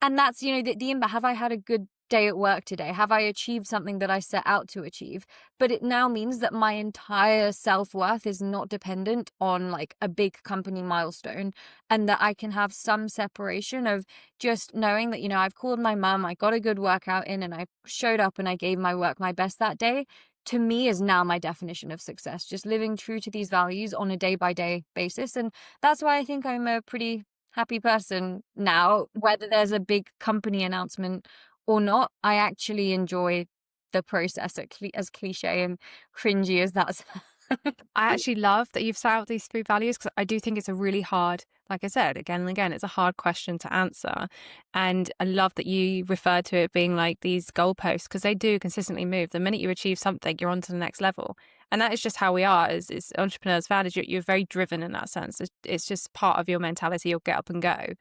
and that's, the impact. Have I had a good day at work today? Have I achieved something that I set out to achieve? But it now means that my entire self-worth is not dependent on like a big company milestone, and that I can have some separation of just knowing that, I've called my mum, I got a good workout in, and I showed up and I gave my work my best that day. To me is now my definition of success, just living true to these values on a day-by-day basis. And that's why I think I'm a pretty happy person now, whether there's a big company announcement or not. I actually enjoy the process, as cliche and cringy as that sounds. I actually love that you've set out these 3 values, because I do think it's a really hard, like I said, again and again, it's a hard question to answer. And I love that you refer to it being like these goalposts, because they do consistently move. The minute you achieve something, you're on to the next level. And that is just how we are as entrepreneurs, founders. You're very driven in that sense. It's just part of your mentality. You'll get up and go.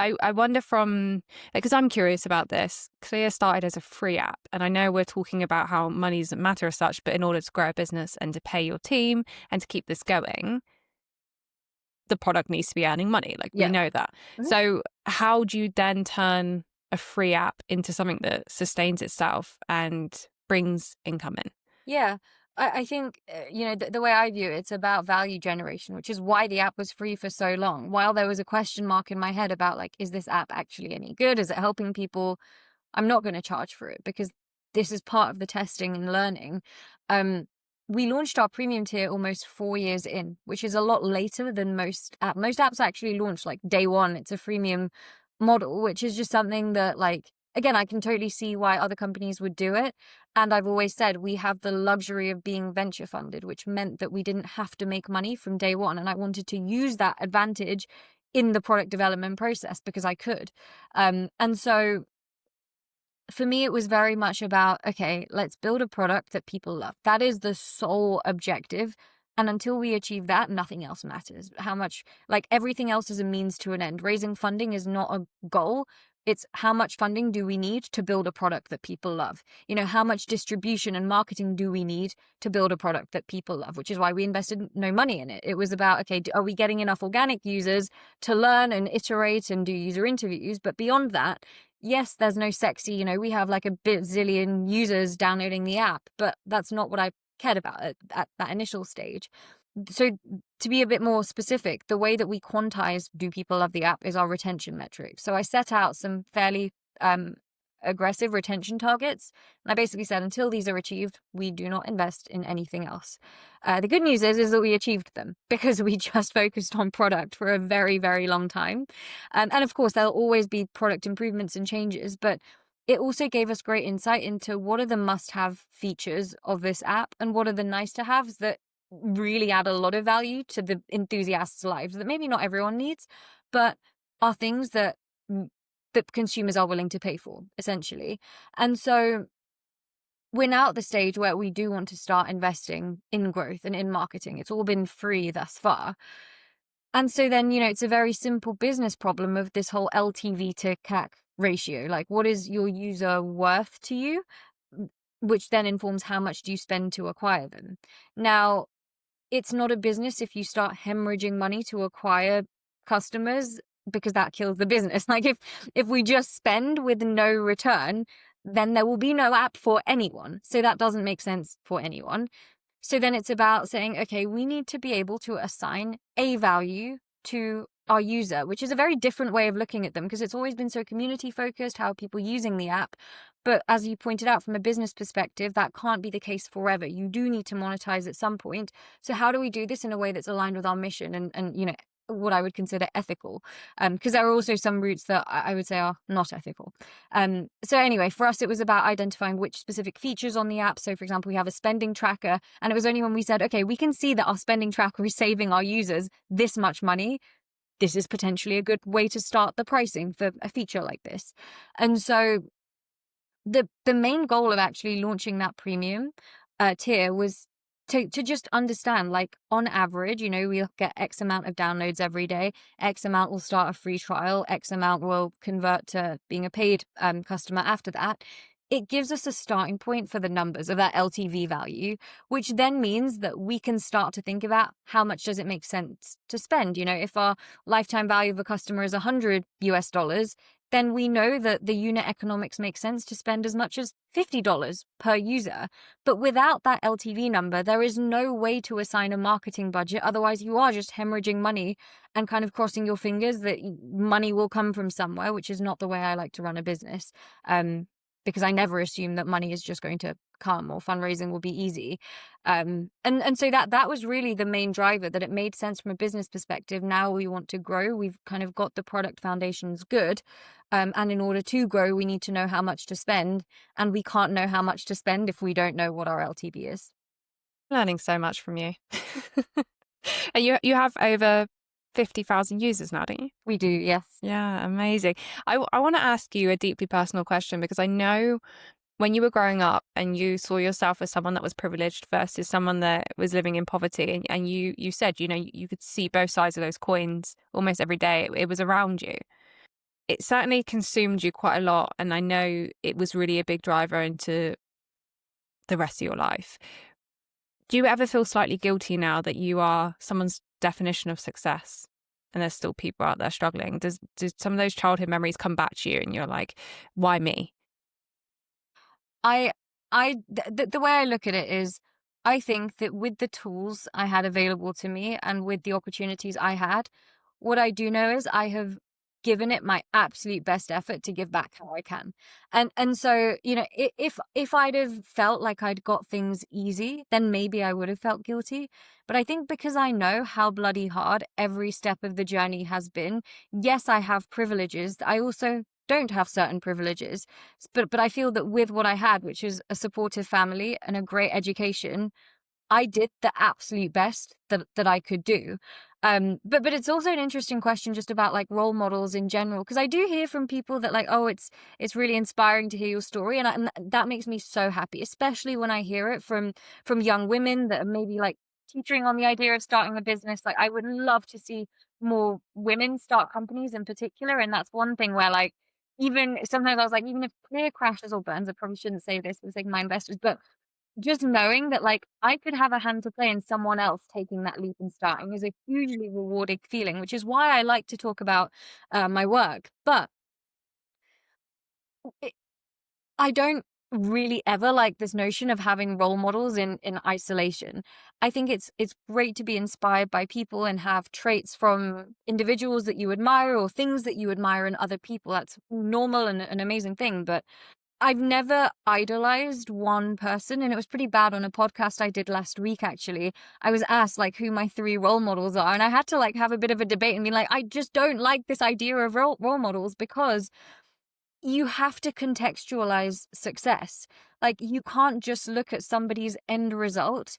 I wonder because I'm curious about this. Clear started as a free app, and I know we're talking about how money doesn't matter as such, but in order to grow a business and to pay your team and to keep this going, the product needs to be earning money. Like, we Yeah. know that. Mhm. So how do you then turn a free app into something that sustains itself and brings income in? Yeah. I think, the way I view it, it's about value generation, which is why the app was free for so long. While there was a question mark in my head about like, is this app actually any good? Is it helping people? I'm not going to charge for it because this is part of the testing and learning. Um, we launched our premium tier almost 4 years in, which is a lot later than most apps. Most apps actually launch like day 1. It's a freemium model, which is just something that, like, again, I can totally see why other companies would do it. And I've always said we have the luxury of being venture funded, which meant that we didn't have to make money from day 1. And I wanted to use that advantage in the product development process because I could. And so for me, it was very much about, okay, let's build a product that people love. That is the sole objective. And until we achieve that, nothing else matters. How much, like, everything else is a means to an end. Raising funding is not a goal. It's how much funding do we need to build a product that people love? How much distribution and marketing do we need to build a product that people love? Which is why we invested no money in it. It was about, okay, are we getting enough organic users to learn and iterate and do user interviews? But beyond that, yes, there's no sexy, we have like a bazillion users downloading the app, but that's not what I cared about at that initial stage. So to be a bit more specific, the way that we quantize do people love the app is our retention metrics. So I set out some fairly aggressive retention targets. And I basically said, until these are achieved, we do not invest in anything else. The good news is that we achieved them because we just focused on product for a very, very long time. And of course, there'll always be product improvements and changes, but it also gave us great insight into what are the must-have features of this app and what are the nice-to-haves that really add a lot of value to the enthusiasts' lives that maybe not everyone needs, but are things that that consumers are willing to pay for, essentially. And so we're now at the stage where we do want to start investing in growth and in marketing. It's all been free thus far. And so then, it's a very simple business problem of this whole LTV to CAC ratio. Like, what is your user worth to you? Which then informs how much do you spend to acquire them. Now, it's not a business if you start hemorrhaging money to acquire customers, because that kills the business. Like, if we just spend with no return, then there will be no app for anyone. So that doesn't make sense for anyone. So then it's about saying, okay, we need to be able to assign a value to our user, which is a very different way of looking at them, because it's always been so community focused, how are people using the app. But as you pointed out, from a business perspective, that can't be the case forever. You do need to monetize at some point. So how do we do this in a way that's aligned with our mission and what I would consider ethical? Because there are also some routes that I would say are not ethical. So anyway, for us, it was about identifying which specific features on the app. So for example, we have a spending tracker, and it was only when we said, okay, we can see that our spending tracker is saving our users this much money. This is potentially a good way to start the pricing for a feature like this. And so the main goal of actually launching that premium tier was to just understand, like, on average, we'll get X amount of downloads every day, X amount will start a free trial, X amount will convert to being a paid customer after that. It gives us a starting point for the numbers of that LTV value, which then means that we can start to think about how much does it make sense to spend. If our lifetime value of a customer is $100, then we know that the unit economics make sense to spend as much as $50 per user. But without that LTV number, there is no way to assign a marketing budget. Otherwise, you are just hemorrhaging money and kind of crossing your fingers that money will come from somewhere, which is not the way I like to run a business. Because I never assume that money is just going to come or fundraising will be easy. And so that was really the main driver, that it made sense from a business perspective. Now we want to grow. We've kind of got the product foundations good. And in order to grow, we need to know how much to spend. And we can't know how much to spend if we don't know what our LTV is. Learning so much from you. And you have over 50,000 users now, don't you? We do, yes. Yeah, amazing. I want to ask you a deeply personal question, because I know when you were growing up and you saw yourself as someone that was privileged versus someone that was living in poverty, and you said, you could see both sides of those coins almost every day. It was around you. It certainly consumed you quite a lot, and I know it was really a big driver into the rest of your life. Do you ever feel slightly guilty now that you are someone's definition of success and there's still people out there struggling? Do some of those childhood memories come back to you and you're like, why me? The way I look at it is, I think that with the tools I had available to me and with the opportunities I had, what I do know is I have given it my absolute best effort to give back how I can. And so, if I'd have felt like I'd got things easy, then maybe I would have felt guilty. But I think because I know how bloody hard every step of the journey has been, yes, I have privileges. I also don't have certain privileges. But I feel that with what I had, which is a supportive family and a great education, I did the absolute best that I could do. But it's also an interesting question just about like role models in general, because I do hear from people that like, oh, it's really inspiring to hear your story, and that makes me so happy, especially when I hear it from young women that are maybe like teetering on the idea of starting a business. Like, I would love to see more women start companies in particular, and that's one thing where, like, even sometimes I was like, even if Clear crashes or burns, I probably shouldn't say this for the sake of my investors, but just knowing that like I could have a hand to play in someone else taking that leap and starting is a hugely rewarding feeling, which is why I like to talk about my work. But it, I don't really ever like this notion of having role models in isolation. I think it's great to be inspired by people and have traits from individuals that you admire or things that you admire in other people. That's normal and an amazing thing. But I've never idolized one person, and it was pretty bad on a podcast I did last week, actually. I was asked like who my 3 role models are, and I had to like have a bit of a debate and be like, I just don't like this idea of role models, because you have to contextualize success. Like, you can't just look at somebody's end result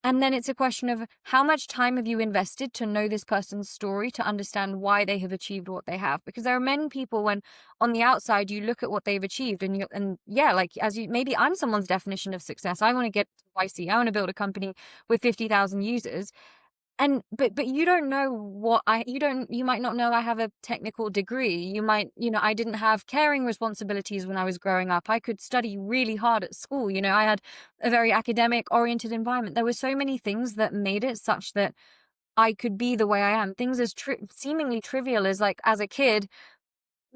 And then it's a question of how much time have you invested to know this person's story, to understand why they have achieved what they have? Because there are many people when on the outside you look at what they've achieved and yeah, like as you maybe I'm someone's definition of success. I want to get to YC. I want to build a company with 50,000 users. And but you don't know what you might not know I have a technical degree. You might, I didn't have caring responsibilities when I was growing up. I could study really hard at school. I had a very academic oriented environment. There were so many things that made it such that I could be the way I am. Things as seemingly trivial as like as a kid,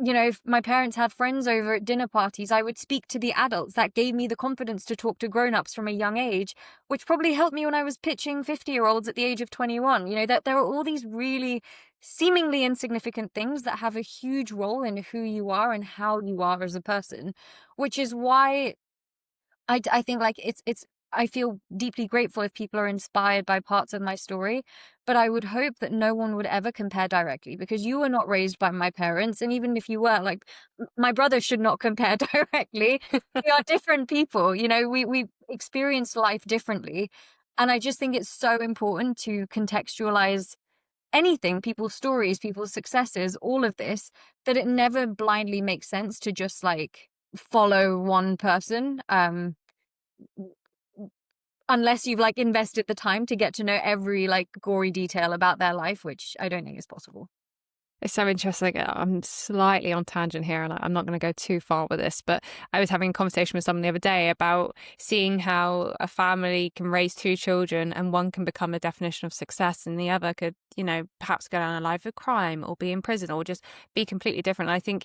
if my parents had friends over at dinner parties, I would speak to the adults. That gave me the confidence to talk to grown-ups from a young age, which probably helped me when I was pitching 50-year-olds at the age of 21. That there are all these really seemingly insignificant things that have a huge role in who you are and how you are as a person, which is why I think like it's I feel deeply grateful if people are inspired by parts of my story, but I would hope that no one would ever compare directly, because you were not raised by my parents, and even if you were, like my brother should not compare directly. We are different people, we experienced life differently, and I just think it's so important to contextualize anything, people's stories, people's successes, all of this, that it never blindly makes sense to just like follow one person. Unless you've like invested the time to get to know every like gory detail about their life, which I don't think is possible. It's so interesting. I'm slightly on tangent here, and I'm not going to go too far with this, but I was having a conversation with someone the other day about seeing how a family can raise two children and one can become a definition of success and the other could, perhaps go down a life of crime or be in prison or just be completely different. I think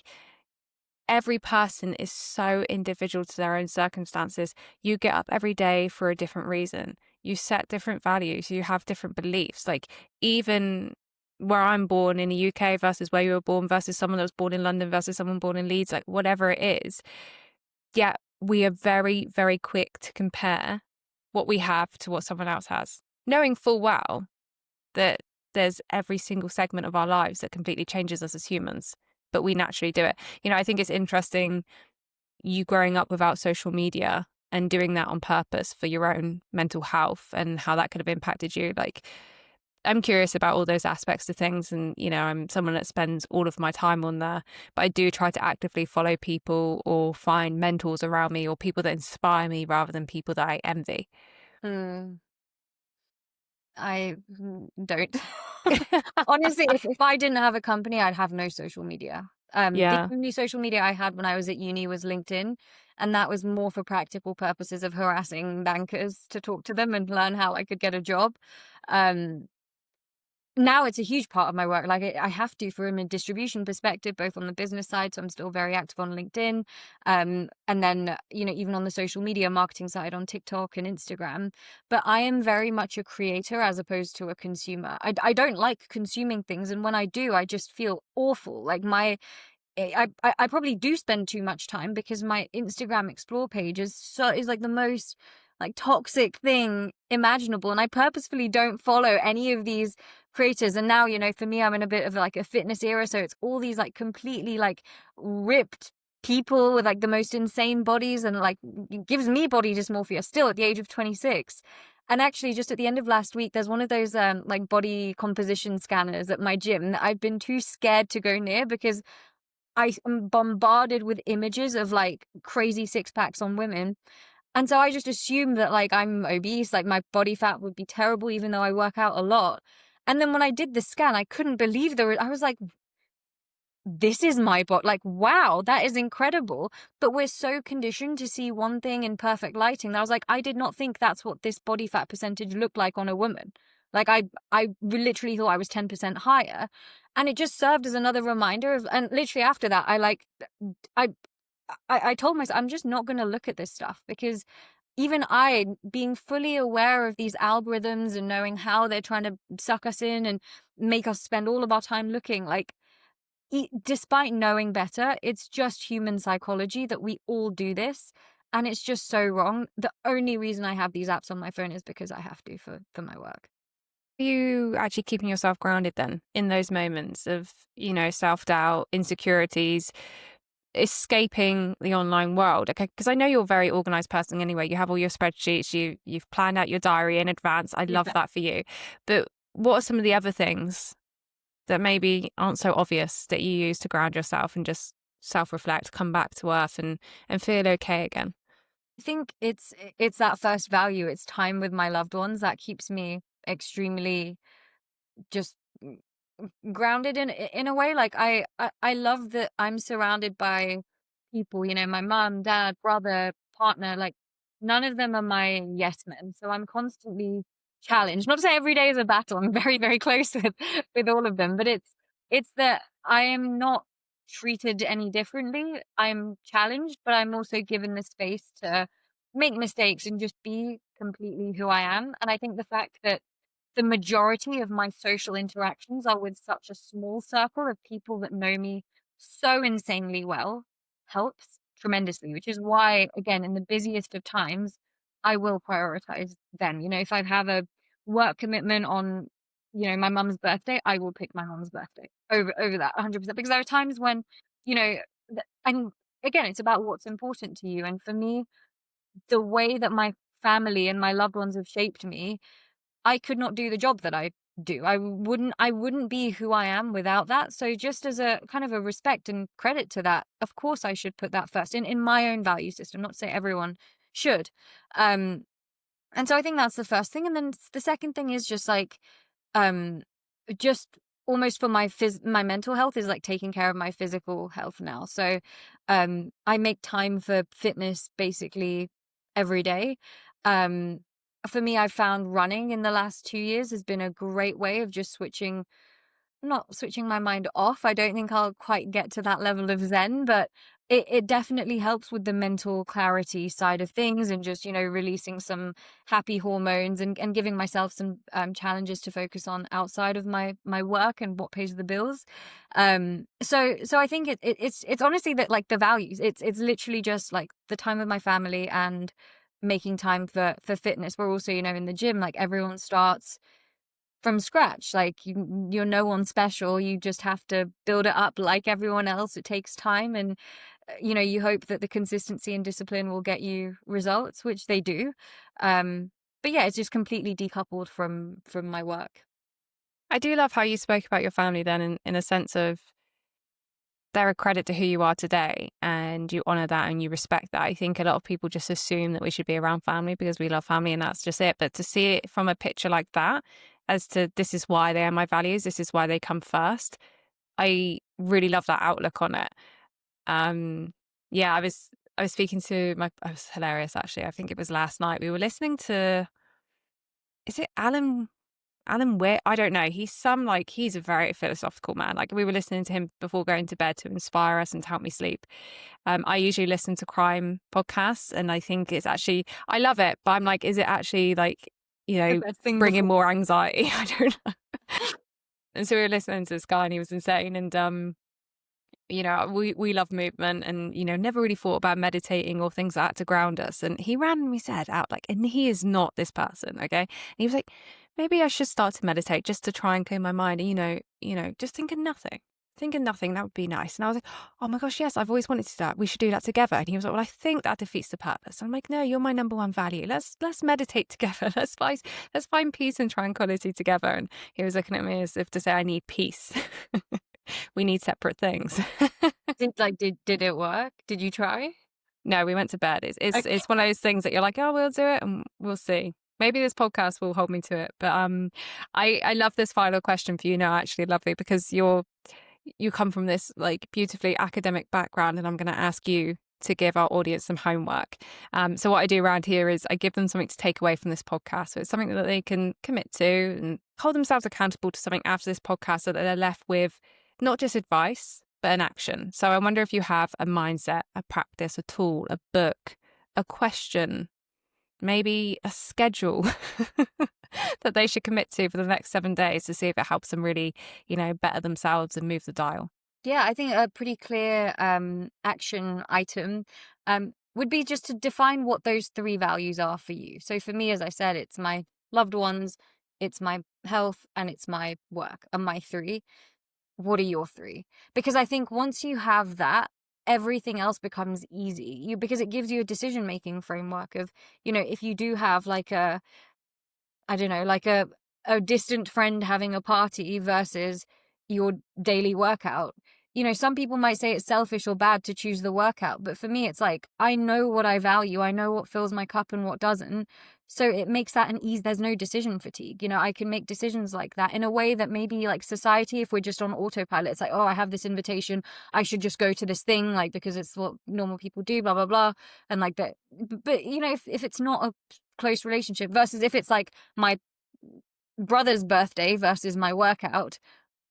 every person is so individual to their own circumstances. You get up every day for a different reason. You set different values. You have different beliefs. Like even where I'm born in the UK versus where you were born versus someone that was born in London versus someone born in Leeds, like whatever it is. Yet we are very, very quick to compare what we have to what someone else has, knowing full well that there's every single segment of our lives that completely changes us as humans, but we naturally do it. I think it's interesting you growing up without social media and doing that on purpose for your own mental health and how that could have impacted you. Like, I'm curious about all those aspects of things. And, I'm someone that spends all of my time on there, but I do try to actively follow people or find mentors around me or people that inspire me rather than people that I envy. Hmm. I don't. Honestly, if I didn't have a company, I'd have no social media. The Yeah. only social media I had when I was at uni was LinkedIn, and that was more for practical purposes of harassing bankers to talk to them and learn how I could get a job. Um, Now it's a huge part of my work. Like I have to from a distribution perspective, both on the business side. So I'm still very active on LinkedIn. And then, even on the social media marketing side on TikTok and Instagram. But I am very much a creator as opposed to a consumer. I don't like consuming things. And when I do, I just feel awful. Like I probably do spend too much time because my Instagram explore page is like the most like toxic thing imaginable, and I purposefully don't follow any of these creators. And now, for me, I'm in a bit of like a fitness era, so it's all these like completely like ripped people with like the most insane bodies, and like it gives me body dysmorphia still at the age of 26. And actually, just at the end of last week, there's one of those like body composition scanners at my gym that I've been too scared to go near because I am bombarded with images of like crazy six packs on women. And so I just assumed that like I'm obese, like my body fat would be terrible, even though I work out a lot. And then when I did the scan, I couldn't believe I was like, this is my body. Like, wow, that is incredible. But we're so conditioned to see one thing in perfect lighting that I was like, I did not think that's what this body fat percentage looked like on a woman. Like I literally thought I was 10% higher. And it just served as another reminder of, and literally after that, I I told myself, I'm just not going to look at this stuff, because even I, being fully aware of these algorithms and knowing how they're trying to suck us in and make us spend all of our time looking, like, despite knowing better, it's just human psychology that we all do this. And it's just so wrong. The only reason I have these apps on my phone is because I have to for my work. Are you actually keeping yourself grounded then in those moments of, self-doubt, insecurities? escaping the online world? Okay, because I know you're a very organized person anyway. You have all your spreadsheets, you've planned out your diary in advance. I love that for you. But what are some of the other things that maybe aren't so obvious that you use to ground yourself and just self-reflect, come back to earth and feel okay again? I think it's that first value. It's time with my loved ones that keeps me extremely just grounded in a way. Like I love that I'm surrounded by people, you know, my mom, dad, brother, partner. Like none of them are my yes men, so I'm constantly challenged. Not to say every day is a battle. I'm very very close with all of them, but it's that I am not treated any differently. I'm challenged, but I'm also given the space to make mistakes and just be completely who I am. And I think the fact that the majority of my social interactions are with such a small circle of people that know me so insanely well helps tremendously, which is why, again, in the busiest of times, I will prioritize them. You know, if I have a work commitment on, you know, my mum's birthday, I will pick my mum's birthday over that 100%, because there are times when, you know, and again, it's about what's important to you. And for me, the way that my family and my loved ones have shaped me, I could not do the job that I do. I wouldn't be who I am without that. So just as a kind of a respect and credit to that, of course I should put that first in my own value system, not to say everyone should. Um and so I think that's the first thing. And then the second thing is just like um just almost for my mental health is like taking care of my physical health now. So I make time for fitness basically every day. um for me, I've found running in the last 2 years has been a great way of just not switching my mind off. I don't think I'll quite get to that level of zen, but it definitely helps with the mental clarity side of things, and just, you know, releasing some happy hormones, and giving myself some challenges to focus on outside of my work and what pays the bills. So I think it's honestly that, like, the values. It's literally just like the time with my family and making time for fitness. We're also, you know, in the gym, like everyone starts from scratch. Like you're no one special. You just have to build it up like everyone else. It takes time, and you know, you hope that the consistency and discipline will get you results, which they do. Um, but yeah, it's just completely decoupled from my work. I do love how you spoke about your family then in a sense of they're a credit to who you are today and you honor that and you respect that. I think a lot of people just assume that we should be around family because we love family and that's just it. But to see it from a picture like that, as to this is why they are my values, this is why they come first, I really love that outlook on it. Um, yeah, I was speaking to my, I was hilarious actually. I think it was last night. We were listening to, is it Alan Witt? I don't know. He's a very philosophical man. Like we were listening to him before going to bed to inspire us and to help me sleep. I usually listen to crime podcasts and I think it's actually, I love it, but I'm like, is it actually like, The best thing bringing before. more anxiety? I don't know. And so we were listening to this guy and he was insane. And, we love movement and, never really thought about meditating or things like that to ground us. And he randomly said out like, and he is not this person. Okay. And he was like, maybe I should start to meditate just to try and clear my mind. And, just thinking nothing. Thinking nothing, that would be nice. And I was like, oh my gosh, yes, I've always wanted to do that. We should do that together. And he was like, well, I think that defeats the purpose. I'm like, no, you're my number one value. Let's meditate together. Let's find peace and tranquility together. And he was looking at me as if to say, I need peace. We need separate things. Did it work? Did you try? No, we went to bed. It's Okay. it's one of those things that you're like, oh, we'll do it and we'll see. Maybe this podcast will hold me to it. But I love this final question for you now, actually, lovely, because you come from this like beautifully academic background, and I'm going to ask you to give our audience some homework. So what I do around here is I give them something to take away from this podcast. So it's something that they can commit to and hold themselves accountable to something after this podcast so that they're left with not just advice, but an action. So I wonder if you have a mindset, a practice, a tool, a book, a question, maybe a schedule that they should commit to for the next 7 days to see if it helps them really, better themselves and move the dial. Yeah, I think a pretty clear action item would be just to define what those three values are for you. So for me, as I said, it's my loved ones, it's my health, and it's my work. And my three. What are your three? Because I think once you have that, everything else becomes easy. Because it gives you a decision-making framework of, if you do have like I don't know, like a distant friend having a party versus your daily workout. Some people might say it's selfish or bad to choose the workout, but for me, it's like, I know what I value. I know what fills my cup and what doesn't. So it makes that an ease. There's no decision fatigue. I can make decisions like that in a way that maybe like society, if we're just on autopilot, it's like, oh, I have this invitation, I should just go to this thing, like, because it's what normal people do, blah, blah, blah. And like that. But if it's not a close relationship versus if it's like my brother's birthday versus my workout,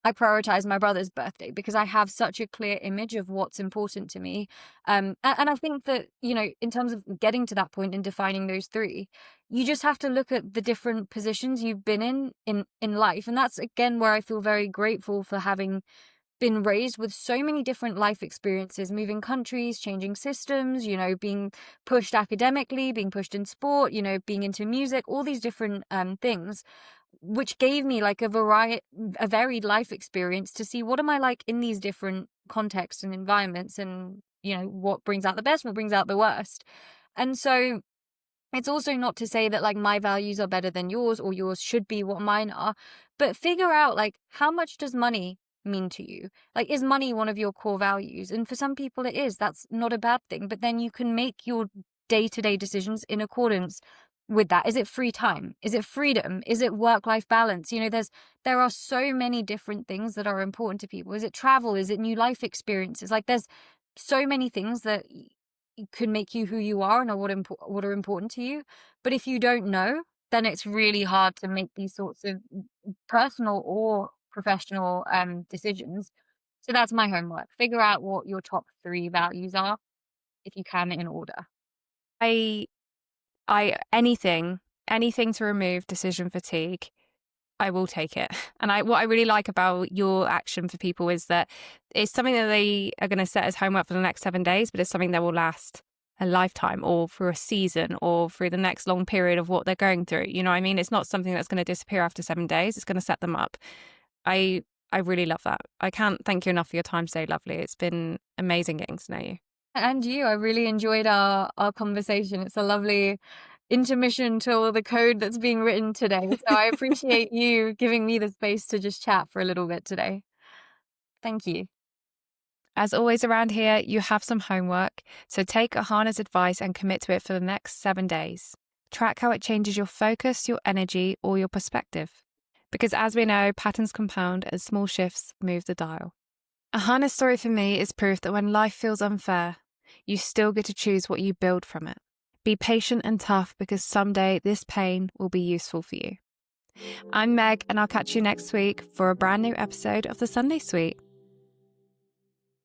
I prioritize my brother's birthday because I have such a clear image of what's important to me. And I think that, in terms of getting to that point and defining those three, you just have to look at the different positions you've been in life. And that's, again, where I feel very grateful for having been raised with so many different life experiences, moving countries, changing systems, being pushed academically, being pushed in sport, being into music, all these different things, which gave me like a varied life experience to see what am I like in these different contexts and environments, and what brings out the best, what brings out the worst. And so it's also not to say that like my values are better than yours or yours should be what mine are, but figure out like, how much does money mean to you? Like, is money one of your core values? And for some people it is. That's not a bad thing, but then you can make your day-to-day decisions in accordance with that. Is it free time? Is it freedom? Is it work-life balance? There are so many different things that are important to people. Is it travel? Is it new life experiences? Like, there's so many things that could make you who you are and are what are important to you. But if you don't know, then it's really hard to make these sorts of personal or professional decisions. So that's my homework. Figure out what your top 3 values are, if you can, in order. I I anything to remove decision fatigue, I will take it. And what I really like about your action for people is that it's something that they are going to set as homework for the next 7 days, but it's something that will last a lifetime or for a season or through the next long period of what they're going through. You know what I mean? It's not something that's going to disappear after 7 days. It's going to set them up. I really love that. I can't thank you enough for your time today, lovely. It's been amazing getting to know you. And you, I really enjoyed our conversation. It's a lovely intermission to all the code that's being written today. So I appreciate you giving me the space to just chat for a little bit today. Thank you. As always around here, you have some homework. So take Ahana's advice and commit to it for the next 7 days. Track how it changes your focus, your energy, or your perspective. Because as we know, patterns compound and small shifts move the dial. Ahana's story for me is proof that when life feels unfair, you still get to choose what you build from it. Be patient and tough because someday this pain will be useful for you. I'm Meg, and I'll catch you next week for a brand new episode of the Sunday Suite.